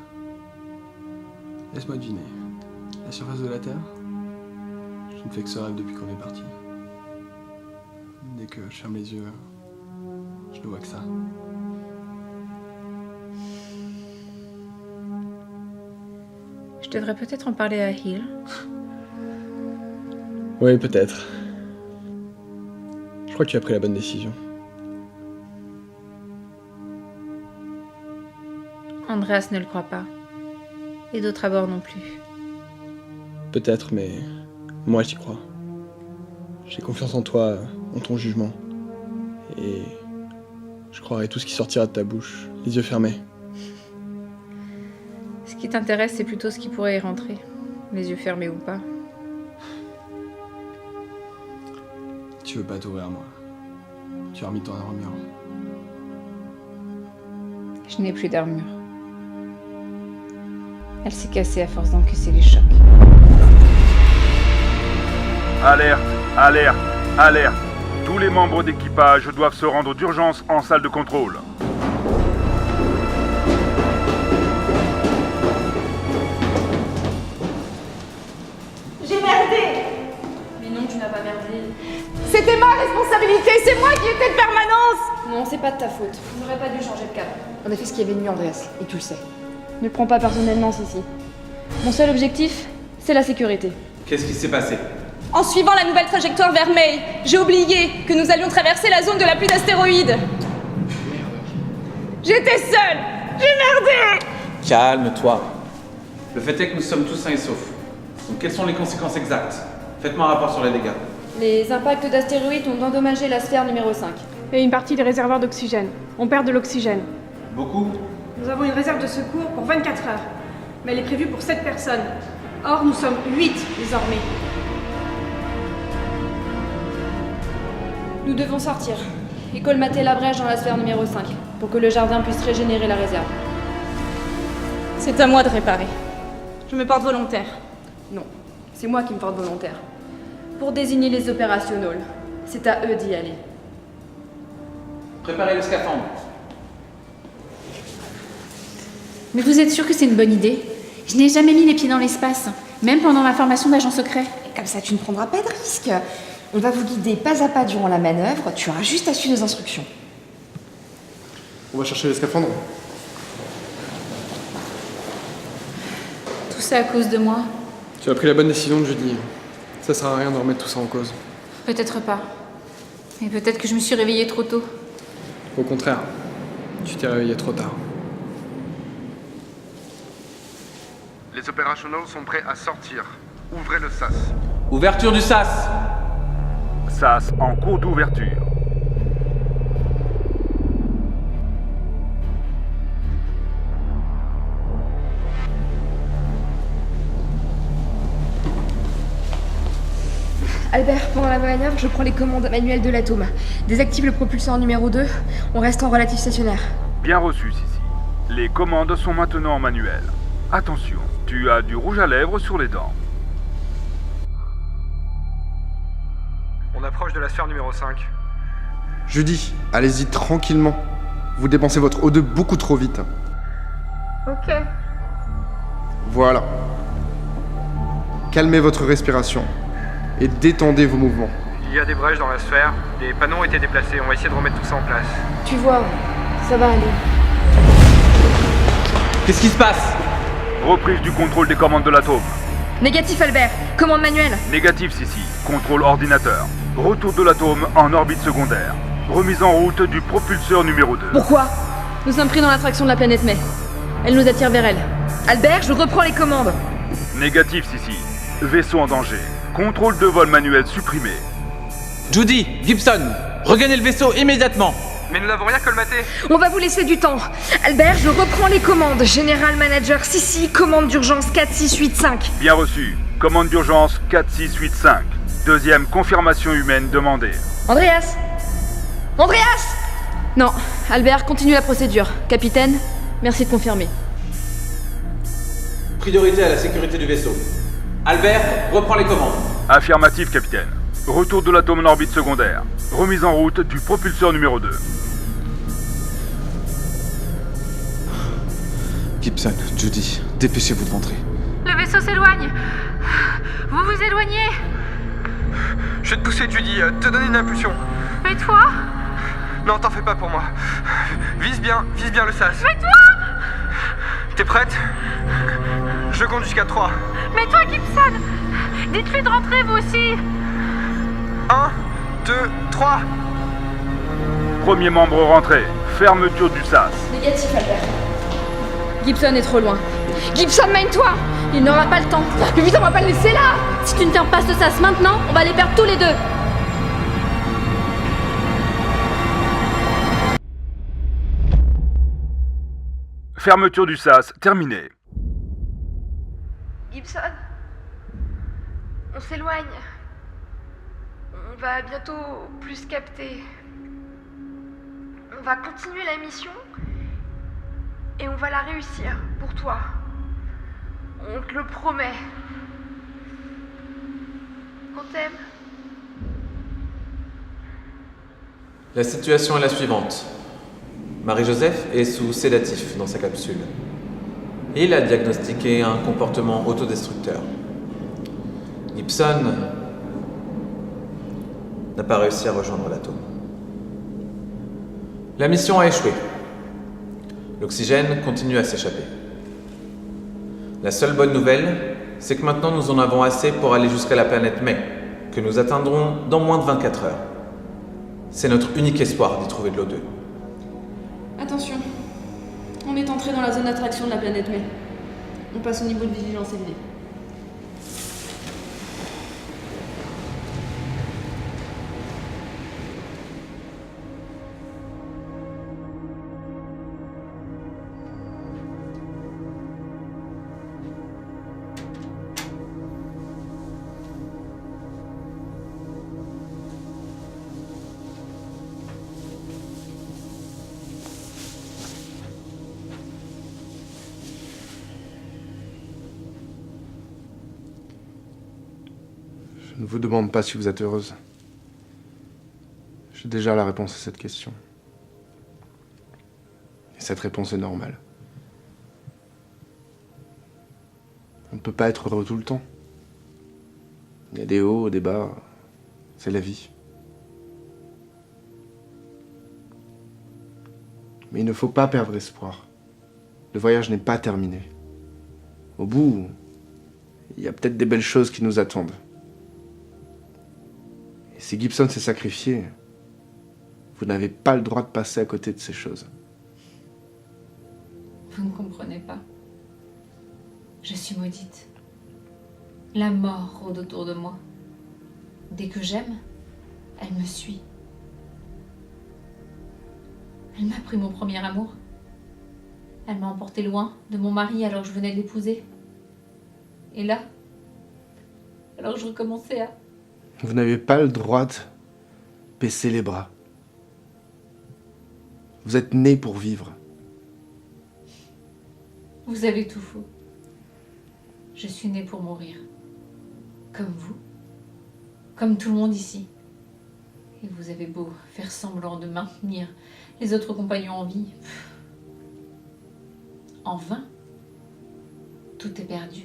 Laisse-moi deviner. La surface de la Terre? Je ne fais que ce rêve depuis qu'on est parti. Dès que je ferme les yeux, je ne vois que ça. Je devrais peut-être en parler à Hill. Oui, peut-être. Je crois que tu as pris la bonne décision. Andreas ne le croit pas. Et d'autres à bord non plus. Peut-être, mais moi j'y crois. J'ai confiance en toi, en ton jugement. Et je croirai tout ce qui sortira de ta bouche, les yeux fermés. Ce qui t'intéresse, c'est plutôt ce qui pourrait y rentrer. Les yeux fermés ou pas. Tu veux pas t'ouvrir à moi. Tu as remis ton armure. Je n'ai plus d'armure. Elle s'est cassée à force d'encaisser les chocs. Alerte, alerte, alerte. Tous les membres d'équipage doivent se rendre d'urgence en salle de contrôle. J'ai merdé! Mais non, tu n'as pas merdé. C'était ma responsabilité, c'est moi qui étais de permanence! Non, c'est pas de ta faute. On n'aurait pas dû changer de cap. On a fait ce qui avait de mieux, Andreas, et tu le sais. Ne le prends pas personnellement, Sissi. Mon seul objectif, c'est la sécurité. Qu'est-ce qui s'est passé? En suivant la nouvelle trajectoire vers May, j'ai oublié que nous allions traverser la zone de la pluie d'astéroïdes. J'étais seule! J'ai merdé! Calme-toi. Le fait est que nous sommes tous sains et saufs. Donc quelles sont les conséquences exactes? Faites-moi un rapport sur les dégâts. Les impacts d'astéroïdes ont endommagé la sphère numéro 5. Et une partie des réservoirs d'oxygène. On perd de l'oxygène. Beaucoup? Nous avons une réserve de secours pour 24 heures. Mais elle est prévue pour 7 personnes. Or, nous sommes 8 désormais. Nous devons sortir et colmater la brèche dans la sphère numéro 5 pour que le jardin puisse régénérer la réserve. C'est à moi de réparer. Je me porte volontaire. Non, c'est moi qui me porte volontaire. Pour désigner les opérationnels, c'est à eux d'y aller. Préparez le scaphandre. Mais vous êtes sûr que c'est une bonne idée? Je n'ai jamais mis les pieds dans l'espace, même pendant ma formation d'agent secret. Comme ça, tu ne prendras pas de risque. On va vous guider pas à pas durant la manœuvre, tu auras juste à suivre nos instructions. On va chercher les scaphandres. Tout ça à cause de moi? Tu as pris la bonne décision de jeudi. Ça sert à rien de remettre tout ça en cause. Peut-être pas. Mais peut-être que je me suis réveillée trop tôt. Au contraire, tu t'es réveillé trop tard. Les opérationnels sont prêts à sortir. Ouvrez le sas. Ouverture du sas. SAS en cours d'ouverture. Albert, pendant la manœuvre, je prends les commandes manuelles de l'atome. Désactive le propulseur numéro 2, on reste en relatif stationnaire. Bien reçu, Sissi. Les commandes sont maintenant en manuel. Attention, tu as du rouge à lèvres sur les dents. On approche de la sphère numéro 5. Judy, allez-y tranquillement. Vous dépensez votre O2 beaucoup trop vite. Ok. Voilà. Calmez votre respiration et détendez vos mouvements. Il y a des brèches dans la sphère, des panneaux ont été déplacés, on va essayer de remettre tout ça en place. Tu vois, ça va aller. Qu'est-ce qui se passe? Reprise du contrôle des commandes de l'atome. Négatif Albert, commande manuelle. Négatif, Sissi. Contrôle ordinateur. Retour de l'atome en orbite secondaire. Remise en route du propulseur numéro 2. Pourquoi? Nous sommes pris dans l'attraction de la planète May. Elle nous attire vers elle. Albert, je reprends les commandes. Négatif, Sissi. Vaisseau en danger. Contrôle de vol manuel supprimé. Judy, Gibson, regagnez le vaisseau immédiatement. Mais nous n'avons rien colmaté. On va vous laisser du temps. Albert, je reprends les commandes. Général Manager Sissi, commande d'urgence 4685. Bien reçu. Commande d'urgence 4685. Deuxième confirmation humaine demandée. Andreas Andreas Non, Albert, continue la procédure. Capitaine, merci de confirmer. Priorité à la sécurité du vaisseau. Albert, reprends les commandes. Affirmatif, capitaine. Retour de l'atome en orbite secondaire. Remise en route du propulseur numéro 2. Gibson, Judy, dépêchez-vous de rentrer. Le vaisseau s'éloigne. Vous vous éloignez. Je vais te pousser, Judy, te donner une impulsion. Et toi? Non, t'en fais pas pour moi. Vise bien le sas. Mais toi? T'es prête? Je compte jusqu'à 3. Mais toi, Gibson, dites-lui de rentrer vous aussi. 1, 2, 3. Premier membre rentré. Fermeture du sas. Négatif, Albert. Gibson est trop loin. Gibson, mène-toi! Il n'aura pas le temps. Mais vite, on va pas le laisser là! Si tu ne fermes pas ce sas maintenant, on va les perdre tous les deux! Fermeture du sas terminée. Gibson, on s'éloigne. On va bientôt plus capter. On va continuer la mission et on va la réussir pour toi. On te le promet. On t'aime. La situation est la suivante. Marie-Joseph est sous sédatif dans sa capsule. Il a diagnostiqué un comportement autodestructeur. Gibson n'a pas réussi à rejoindre l'atome. La mission a échoué. L'oxygène continue à s'échapper. La seule bonne nouvelle, c'est que maintenant nous en avons assez pour aller jusqu'à la planète May, que nous atteindrons dans moins de 24 heures. C'est notre unique espoir d'y trouver de l'O2. Attention, on est entré dans la zone d'attraction de la planète May. On passe au niveau de vigilance élevé. Je ne vous demande pas si vous êtes heureuse. J'ai déjà la réponse à cette question. Et cette réponse est normale. On ne peut pas être heureux tout le temps. Il y a des hauts, des bas. C'est la vie. Mais il ne faut pas perdre espoir. Le voyage n'est pas terminé. Au bout, il y a peut-être des belles choses qui nous attendent. Et si Gibson s'est sacrifié, vous n'avez pas le droit de passer à côté de ces choses. Vous ne comprenez pas. Je suis maudite. La mort rôde autour de moi. Dès que j'aime, elle me suit. Elle m'a pris mon premier amour. Elle m'a emporté loin de mon mari alors que je venais de l'épouser. Et là, alors que je recommençais à... Vous n'avez pas le droit de baisser les bras. Vous êtes né pour vivre. Vous avez tout faux. Je suis née pour mourir. Comme vous. Comme tout le monde ici. Et vous avez beau faire semblant de maintenir les autres compagnons en vie. En vain. Tout est perdu.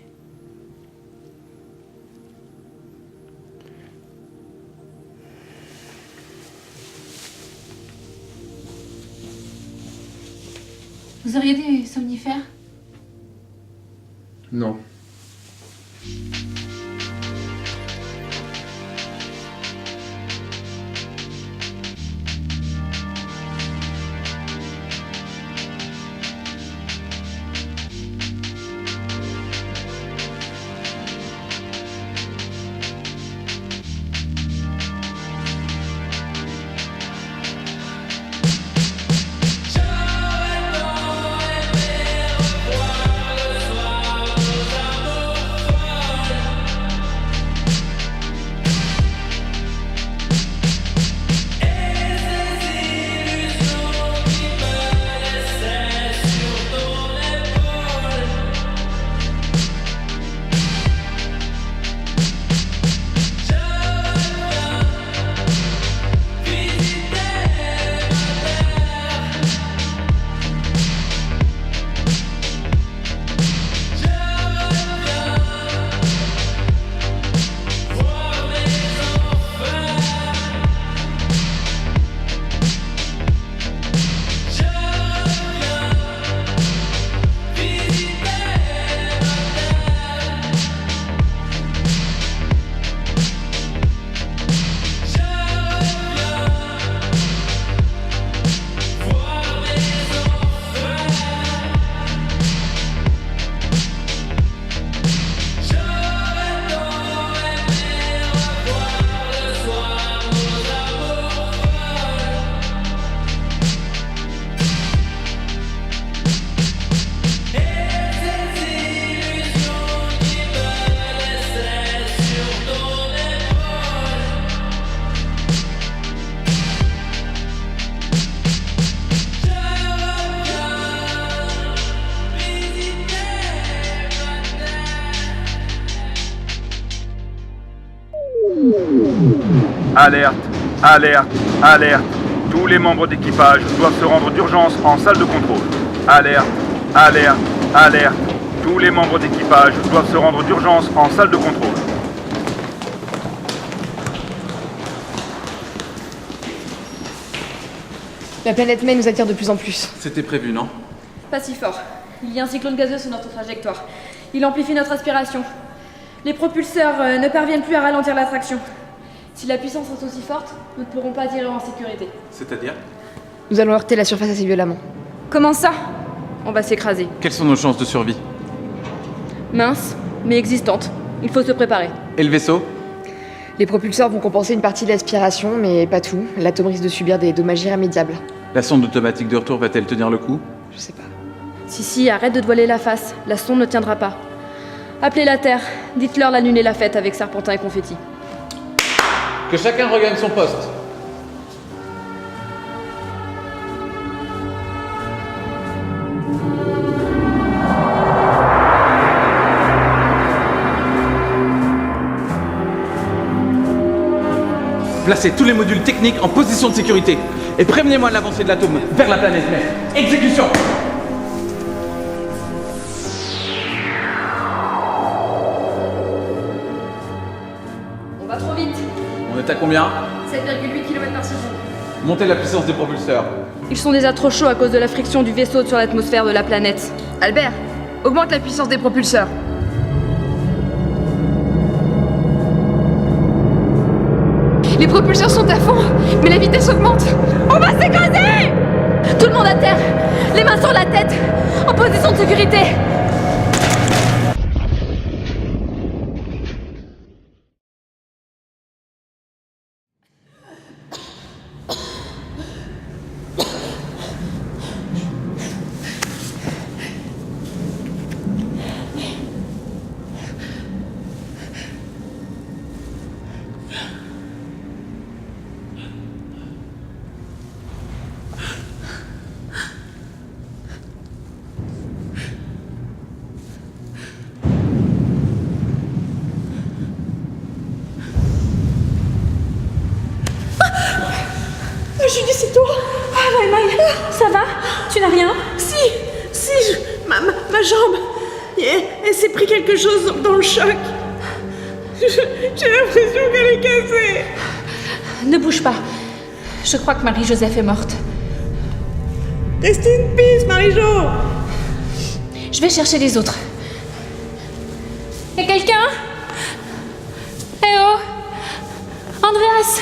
Vous auriez des somnifères ? Non. Alerte, alerte, alerte. Tous les membres d'équipage doivent se rendre d'urgence en salle de contrôle. Alerte, alerte, alerte. Tous les membres d'équipage doivent se rendre d'urgence en salle de contrôle. La planète May nous attire de plus en plus. C'était prévu, non? Pas si fort. Il y a un cyclone gazeux sur notre trajectoire. Il amplifie notre aspiration. Les propulseurs ne parviennent plus à ralentir l'attraction. Si la puissance est aussi forte, nous ne pourrons pas tirer en sécurité. C'est-à-dire? Nous allons heurter la surface assez violemment. Comment ça? On va s'écraser. Quelles sont nos chances de survie? Mince, mais existante. Il faut se préparer. Et le vaisseau? Les propulseurs vont compenser une partie de l'aspiration, mais pas tout. L'atome risque de subir des dommages irrémédiables. La sonde automatique de retour va-t-elle tenir le coup? Je sais pas. Si, arrête de te voiler la face. La sonde ne tiendra pas. Appelez la Terre. Dites-leur l'annuler la fête avec serpentin et confetti. Que chacun regagne son poste. Placez tous les modules techniques en position de sécurité et prévenez-moi de l'avancée de l'atome vers la planète mère. Exécution! On va trop vite. On est à combien? 7,8 km/s. Montez la puissance des propulseurs. Ils sont déjà trop chauds à cause de la friction du vaisseau sur l'atmosphère de la planète. Albert, augmente la puissance des propulseurs. Les propulseurs sont à fond, mais la vitesse augmente. On va s'écraser! Tout le monde à terre, les mains sur la tête, en position de sécurité. Judy, c'est toi? Ah, Maï, ça va? Tu n'as rien? Ma jambe. Elle s'est pris quelque chose dans le choc. J'ai l'impression qu'elle est cassée. Ne bouge pas. Je crois que Marie-Joseph est morte. Reste une piste, Marie-Jo. Je vais chercher les autres. Y'a quelqu'un? Eh oh! Andreas!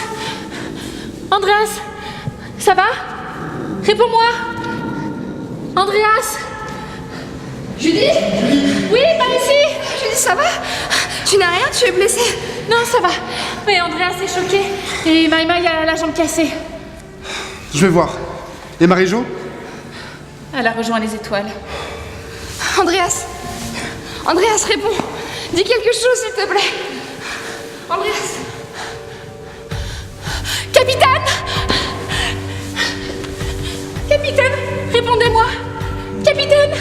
Andreas! Ça va? Réponds-moi! Andreas! Judy? Oui, par ici! Judy, ça va? Tu n'as rien? Tu es blessée? Non, ça va. Mais Andreas est choqué. Et Maïmaï a la jambe cassée. Je vais voir. Et Marie-Jo? Elle a rejoint les étoiles. Andreas! Andreas, réponds! Dis quelque chose, s'il te plaît! Andreas! Capitaine! Capitaine, répondez-moi! Capitaine!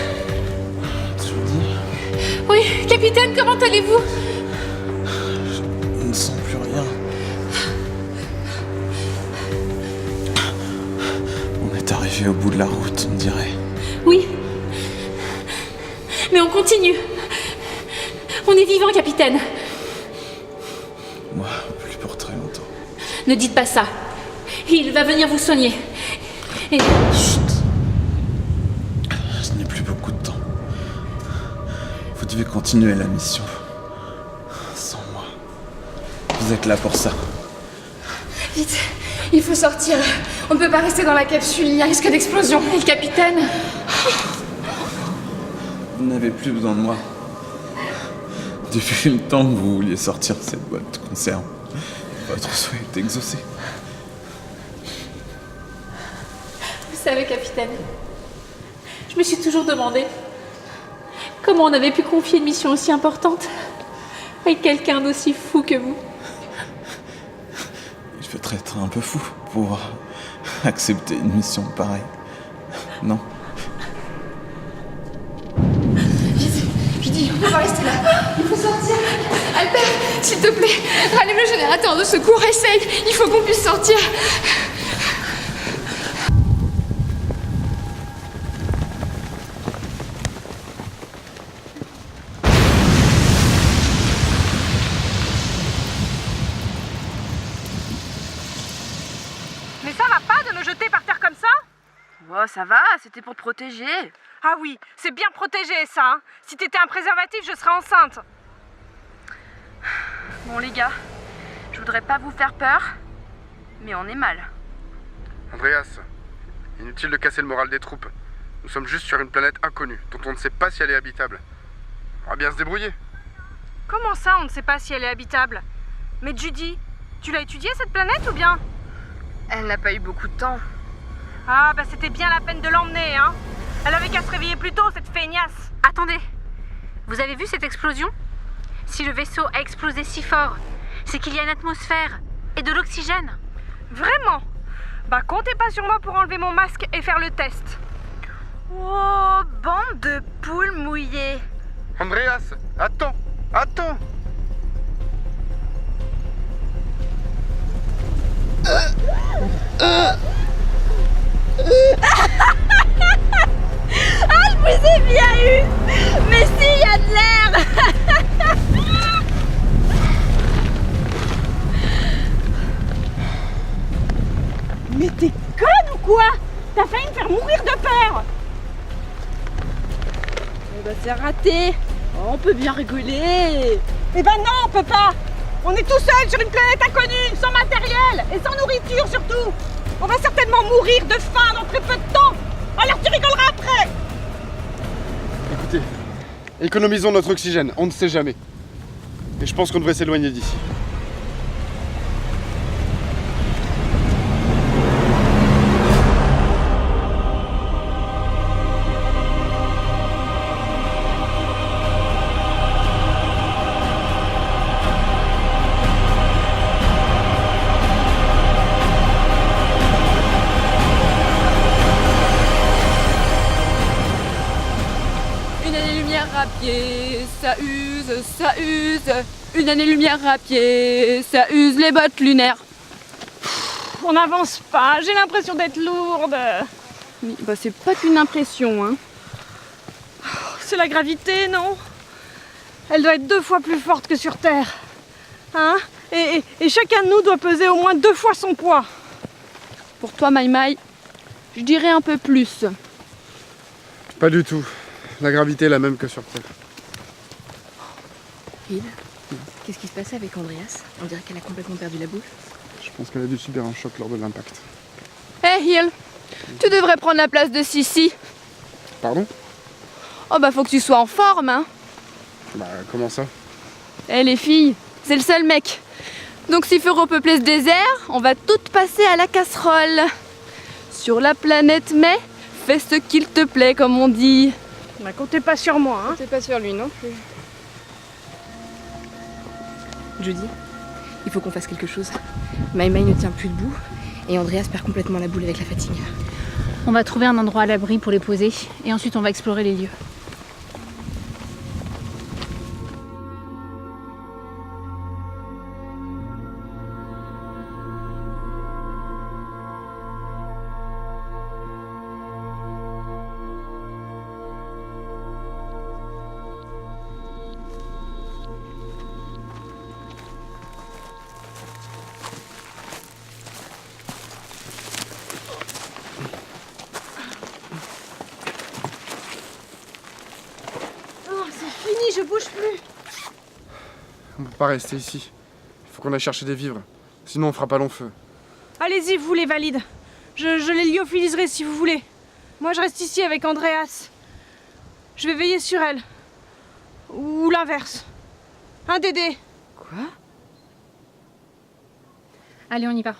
Oui, capitaine, comment allez-vous? Je ne sens plus rien. On est arrivé au bout de la route, on dirait. Oui. Mais on continue. On est vivant, capitaine. Moi, plus pour très longtemps. Ne dites pas ça. Il va venir vous soigner. Et... Chut. Je n'ai plus beaucoup de temps. Vous devez continuer la mission. Sans moi. Vous êtes là pour ça. Vite, il faut sortir. On ne peut pas rester dans la capsule, il y a risque d'explosion. Et le capitaine? Vous n'avez plus besoin de moi. Depuis le temps que vous vouliez sortir de cette boîte de conserve, votre souhait est exaucé. Vous savez, capitaine, je me suis toujours demandé comment on avait pu confier une mission aussi importante à quelqu'un d'aussi fou que vous. Il faut être un peu fou pour accepter une mission pareille. Non? Je dis, on peut pas rester là. Il faut sortir. Albert, s'il te plaît, rallume le générateur de secours, essaye. Il faut qu'on puisse sortir. Mais ça va pas de me jeter par terre comme ça? Oh, ça va, c'était pour te protéger. Ah oui, c'est bien protégé ça, hein. Si t'étais un préservatif, je serais enceinte. Bon les gars, je voudrais pas vous faire peur, mais on est mal. Andreas, inutile de casser le moral des troupes. Nous sommes juste sur une planète inconnue, dont on ne sait pas si elle est habitable. On va bien se débrouiller. Comment ça, on ne sait pas si elle est habitable? Mais Judy, tu l'as étudiée cette planète ou bien? Elle n'a pas eu beaucoup de temps. Ah bah c'était bien la peine de l'emmener, hein. Elle avait qu'à se réveiller plus tôt, cette feignasse. Attendez, vous avez vu cette explosion? Si le vaisseau a explosé si fort, c'est qu'il y a une atmosphère et de l'oxygène. Vraiment? Bah comptez pas sur moi pour enlever mon masque et faire le test. Oh, bande de poules mouillées. Andreas, attends, attends. Ah, je vous ai bien eu. Mais si, il y a de l'air. Mais t'es conne ou quoi? T'as failli me faire mourir de peur. Eh ben c'est raté. Oh, on peut bien rigoler. Eh ben non, on peut pas. On est tout seul sur une planète inconnue, sans matériel et sans nourriture surtout. On va certainement mourir de faim dans très peu de temps. Alors tu rigoleras après. Écoutez, économisons notre oxygène, on ne sait jamais. Et je pense qu'on devrait s'éloigner d'ici. À pied, ça use, ça use. Une année-lumière à pied, ça use les bottes lunaires. On n'avance pas, j'ai l'impression d'être lourde. Oui, bah c'est pas qu'une impression, hein. C'est la gravité, non? Elle doit être 2 fois plus forte que sur Terre. Hein? Et chacun de nous doit peser au moins 2 fois son poids. Pour toi, Maï, je dirais un peu plus. Pas du tout. La gravité est la même que sur Terre. Hill, qu'est-ce qui se passait avec Andreas? On dirait qu'elle a complètement perdu la boule. Je pense qu'elle a dû subir un choc lors de l'impact. Hé Hill, tu devrais prendre la place de Sissi. Pardon? Oh bah faut que tu sois en forme, hein. Bah comment ça? Eh les filles, c'est le seul mec. Donc s'il faut repeupler ce désert, on va toutes passer à la casserole. Sur la planète mais, fais ce qu'il te plaît comme on dit. Bah comptez pas sur moi, hein. Comptez pas sur lui non plus. Judy, il faut qu'on fasse quelque chose. Maï ne tient plus debout et Andreas perd complètement la boule avec la fatigue. On va trouver un endroit à l'abri pour les poser et ensuite on va explorer les lieux. Je bouge plus. On peut pas rester ici. Il faut qu'on aille chercher des vivres. Sinon on fera pas long feu. Allez-y, vous les valides. Je les lyophiliserai si vous voulez. Moi je reste ici avec Andreas. Je vais veiller sur elle. Ou l'inverse. Un Dédé. Quoi? Allez, on y va.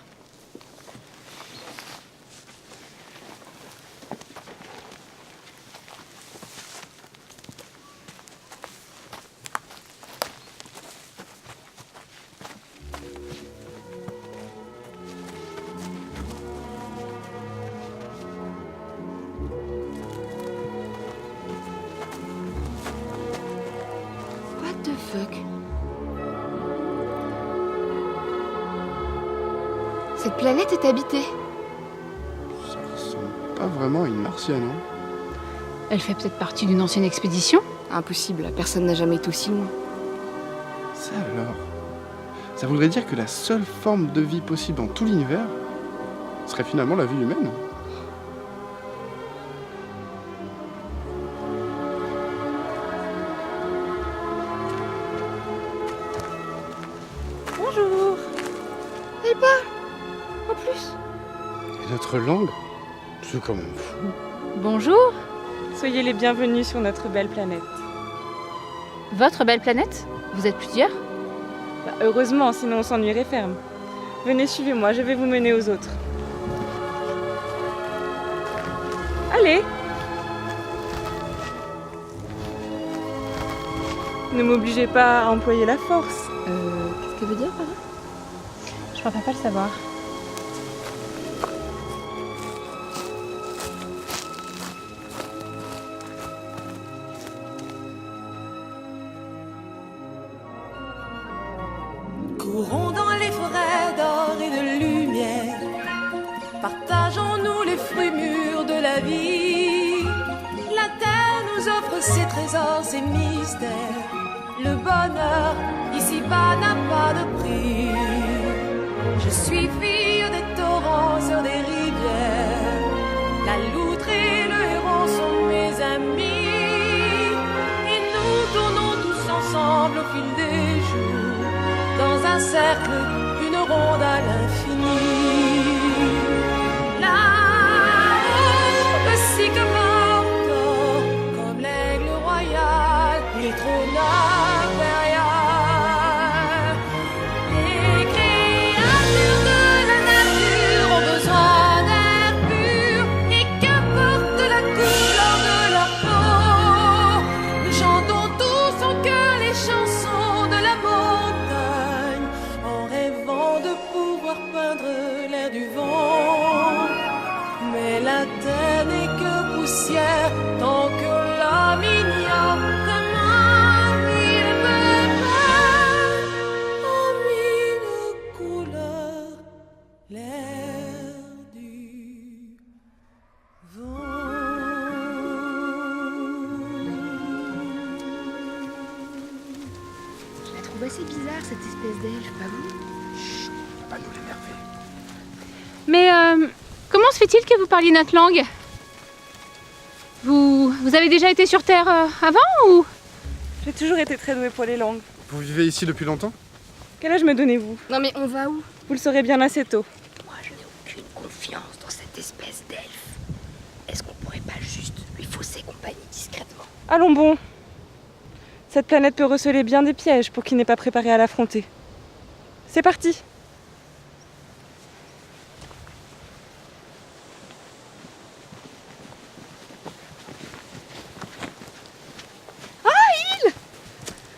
What the fuck? Cette planète est habitée. Ça ressemble pas vraiment à une martienne, hein. Elle fait peut-être partie d'une ancienne expédition? Impossible, personne n'a jamais été aussi loin. Ça alors? Ça voudrait dire que la seule forme de vie possible dans tout l'univers serait finalement la vie humaine. Bonjour. Et pas en plus. Et notre langue? C'est quand même fou. Bonjour. Soyez les bienvenus sur notre belle planète. Votre belle planète? Vous êtes plusieurs? Bah, heureusement, sinon on s'ennuierait ferme. Venez, suivez-moi, je vais vous mener aux autres. Allez! Ne m'obligez pas à employer la force. Qu'est-ce qu'elle veut dire par là? Je préfère pas le savoir. Courons dans les forêts d'or et de lumière, partageons-nous les fruits mûrs de la vie. La terre nous offre ses trésors, ses mystères. Le bonheur ici-bas n'a pas de prix. Je suis fille des torrents sur des rivières. La loutre et le héron sont mes amis. Et nous tournons tous ensemble au fil des jours, dans un cercle, une ronde à l'infini. Là-haut, le sycomore dort, comme l'aigle royal, et les trônes impériales. Les créatures de la nature ont besoin d'air pur, et qu'importe la couleur de leur peau, nous chantons tous en chœur les chansons de la montagne, en rêvant de pouvoir peindre l'air du vent. Mais la terre n'est que poussière tant que l'homme ignore comment il peut peindre en mille couleurs l'air du vent. Je la trouve assez bizarre cette espèce d'elfe, pas vous? Pas nous l'énerver. Mais comment se fait-il que vous parliez notre langue? Vous avez déjà été sur Terre avant ou? J'ai toujours été très douée pour les langues. Vous vivez ici depuis longtemps? Quel âge me donnez-vous? Non mais on va où? Vous le saurez bien assez tôt. Moi je n'ai aucune confiance dans cette espèce d'elfe. Est-ce qu'on pourrait pas juste lui fausser compagnie discrètement? Allons bon. Cette planète peut receler bien des pièges pour qui n'est pas préparé à l'affronter. C'est parti.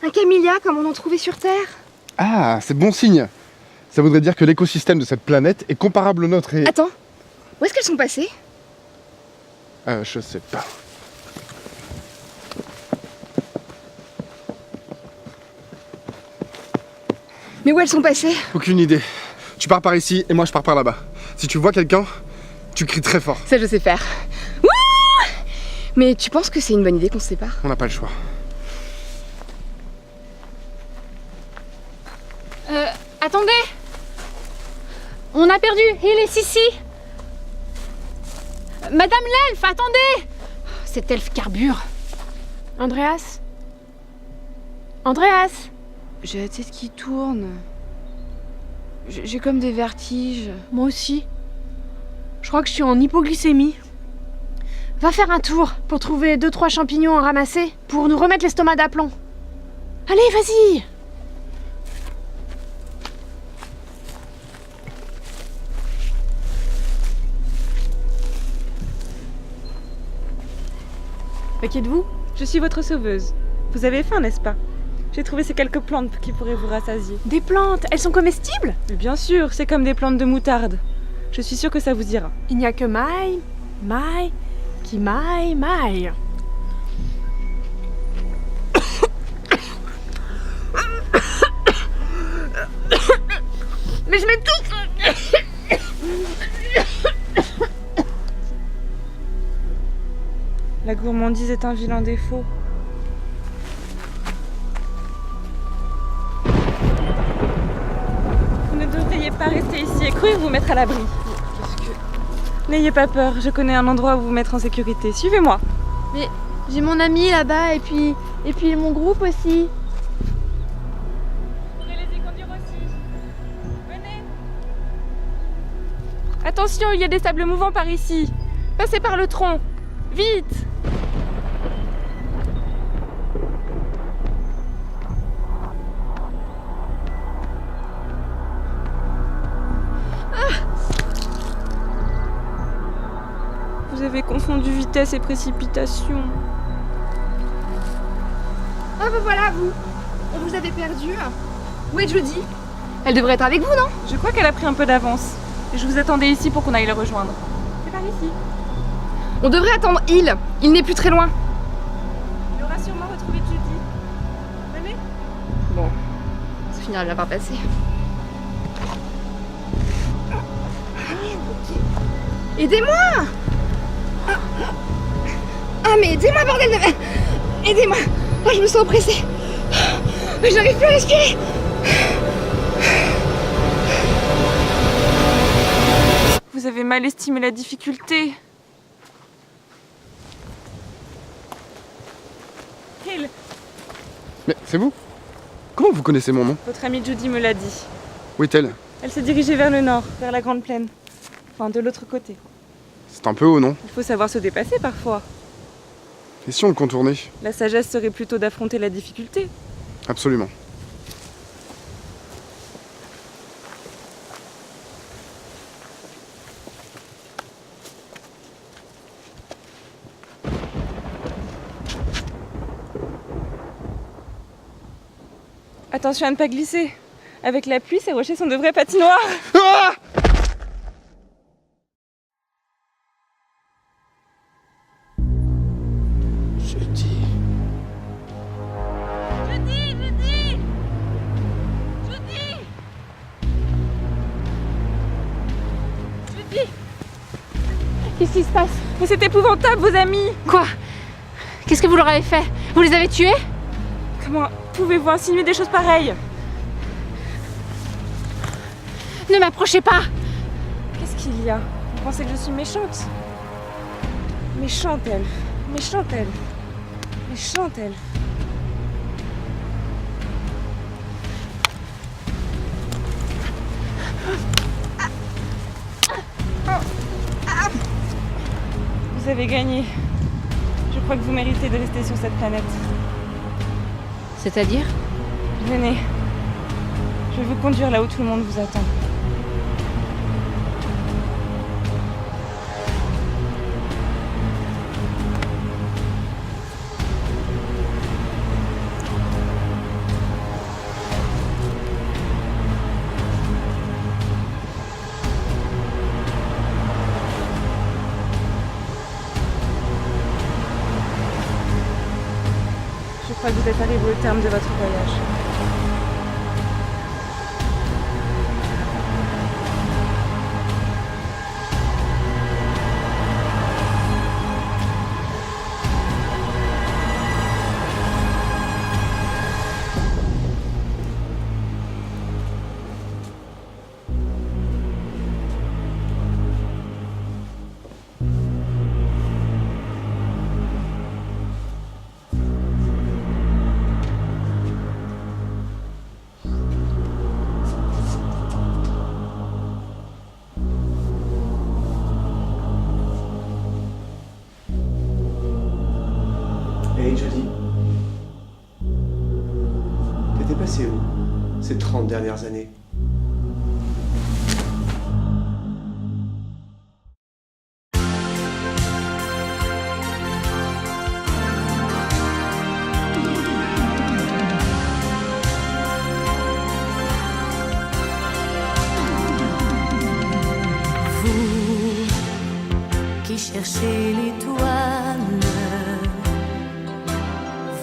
Un camélia comme on en trouvait sur Terre. Ah, c'est bon signe. Ça voudrait dire que l'écosystème de cette planète est comparable au nôtre et... Attends, où est-ce qu'elles sont passées? Je sais pas. Mais où elles sont passées? Aucune idée. Tu pars par ici et moi je pars par là-bas. Si tu vois quelqu'un, tu cries très fort. Ça je sais faire. Wouh! Mais tu penses que c'est une bonne idée qu'on se sépare? On n'a pas le choix. Attendez! On a perdu Il et Sissi! Madame l'elfe, attendez! Cet elfe carbure. Andreas? Andreas? J'ai la tête qui tourne. J'ai comme des vertiges. Moi aussi. Je crois que je suis en hypoglycémie. Va faire un tour pour trouver 2-3 champignons à ramasser pour nous remettre l'estomac d'aplomb. Allez, vas-y! Qui êtes-vous? Je suis votre sauveuse. Vous avez faim, n'est-ce pas? J'ai trouvé ces quelques plantes qui pourraient vous rassasier. Des plantes? Elles sont comestibles? Mais bien sûr, c'est comme des plantes de moutarde. Je suis sûre que ça vous ira. Il n'y a que Mai, qui Mai. Mais je m'étouffe! La gourmandise est un vilain défaut. Vous ne devriez pas rester ici et courir vous mettre à l'abri. Qu'est-ce que... N'ayez pas peur, je connais un endroit où vous mettre en sécurité. Suivez-moi. Mais j'ai mon ami là-bas et puis mon groupe aussi. Vous pourrez les y conduire aussi. Venez. Attention, il y a des sables mouvants par ici. Passez par le tronc. Vite. Vous avez confondu vitesse et précipitation. Ah bah voilà, vous. On vous avait perdu. Où est Judy? Elle devrait être avec vous, non? Je crois qu'elle a pris un peu d'avance. Je vous attendais ici pour qu'on aille le rejoindre. C'est par ici. On devrait attendre Hill. Il n'est plus très loin. Il aura sûrement retrouvé Judy. Venez. Bon, ça finira bien par passer. Aidez-moi! Ah mais aidez-moi, bordel de... Aidez-moi! Oh, je me sens oppressée. Je n'arrive plus à respirer. Vous avez mal estimé la difficulté. Hill, Mais c'est vous? Comment vous connaissez mon nom? votre amie Judy me l'a dit. Où est-elle? Elle s'est dirigée vers le nord, vers la Grande Plaine. Enfin, de l'autre côté. C'est un peu haut, non? Il faut savoir se dépasser parfois. Et si on le contournait? La sagesse serait plutôt d'affronter la difficulté. Absolument. Attention à ne pas glisser. Avec la pluie, ces rochers sont de vrais patinoires. Ah! Qu'est-ce qui se passe? Mais c'est épouvantable, vos amis! Quoi? Qu'est-ce que vous leur avez fait? Vous les avez tués? Comment pouvez-vous insinuer des choses pareilles? Ne m'approchez pas! Qu'est-ce qu'il y a? Vous pensez que je suis méchante? Méchante, elle. Méchante, elle. Méchante, elle. Vous avez gagné. Je crois que vous méritez de rester sur cette planète. C'est-à-dire? Venez. Je vais vous conduire là où tout le monde vous attend. Je crois que vous êtes arrivé au terme de votre voyage. Hey Jody. T'étais passé où ces 30 dernières années? Vous qui cherchez l'étoile,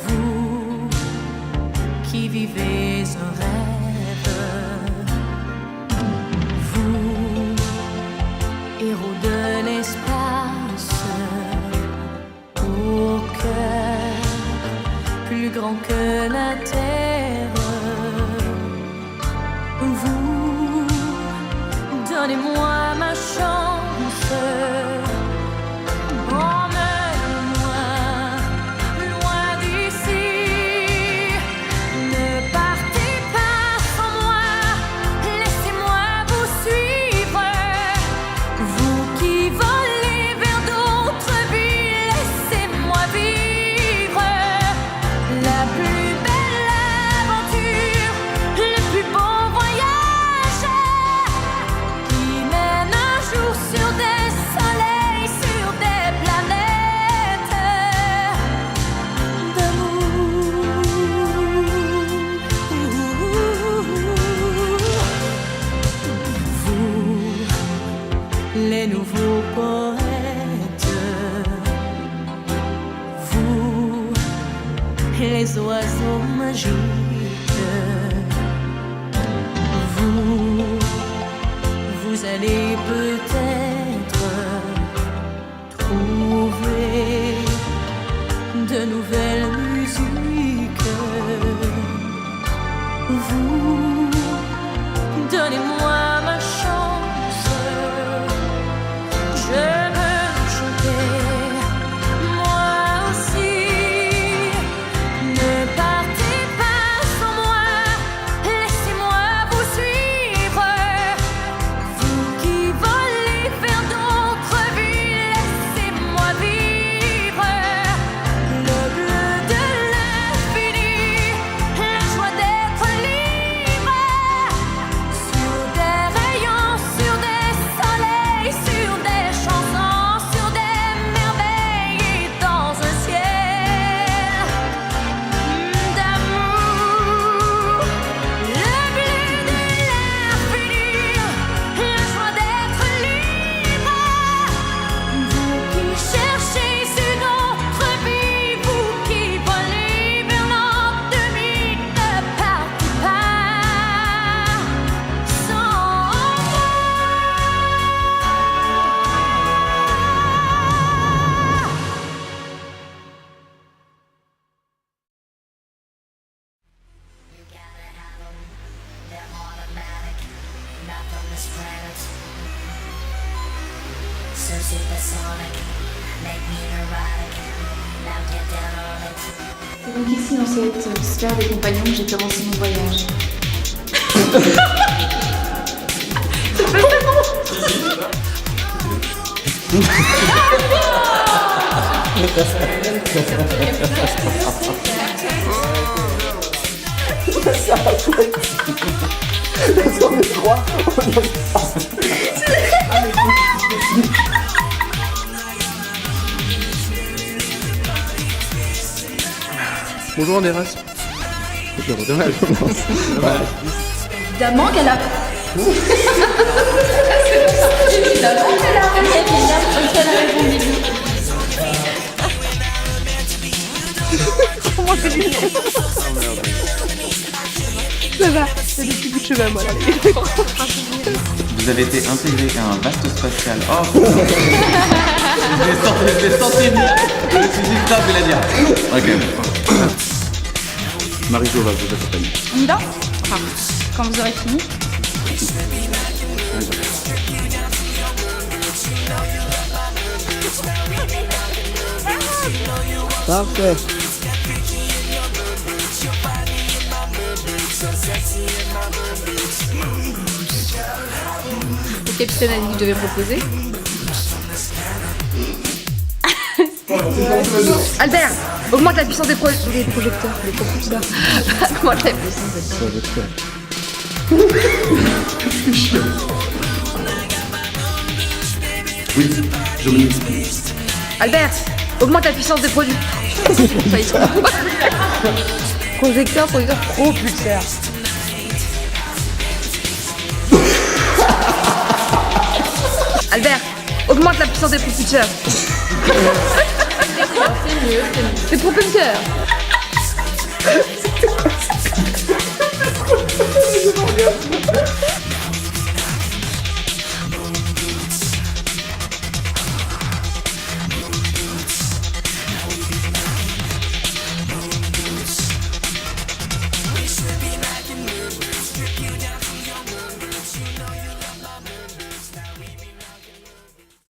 vous qui vivez un rêve, vous, héros de l'espace, au grand que la terre. Vous, donnez-moi ma chance. Emmenez-moi loin d'ici. Ne partez pas sans moi, laissez-moi vous suivre. Vous qui volez vers d'autres vies, laissez-moi vivre la plus belle aventure, le plus beau voyage qui mène un jour sur des soleils, sur des planètes d'amour. Vous, les nouveaux poètes, vous, les oiseaux magiques, vous allez peut-être trouver de nouvelles musiques. Vous, donnez-moi ma chance. Je veux chanter, moi aussi. Ne partez pas sans moi, laissez-moi vous suivre. Vous qui volez vers d'autres vies, laissez-moi vivre le bleu de l'infini, la joie d'être libre. Sur des rayons, sur des soleils, sur des chansons, sur des merveilles et dans un ciel d'amour. Le bleu de l'infini, la joie d'être libre. Vous qui cherchez une autre vie, vous qui volez vers l'ennemi, ne partez pas sans moi. C'est donc ici, dans cette sphère des compagnons, que j'ai commencé mon voyage. Bonjour Andreas. Je vais redonner la réponse. Évidemment qu'elle a. Évidemment qu'elle a répondu. Comment c'est lui? Ça va, c'est des petits bouts de cheveux à moi là. Vous avez été intégré à un vaste spatial. Oh je l'ai senti venir. Je me suis dit, ça, je vais la dire. Ok. Marie-Jo va vous accompagner. On y va? Enfin, quand vous aurez fini. Parfait. Le capitaine a dit que je devais proposer. Albert, augmente la puissance des projecteurs, des propulseurs. Augmente la puissance des projecteurs. Oui, je me Albert, augmente la puissance des produits. Projecteur, propulseur. Albert, augmente la puissance des propulseurs. C'est mieux. Des propulseurs.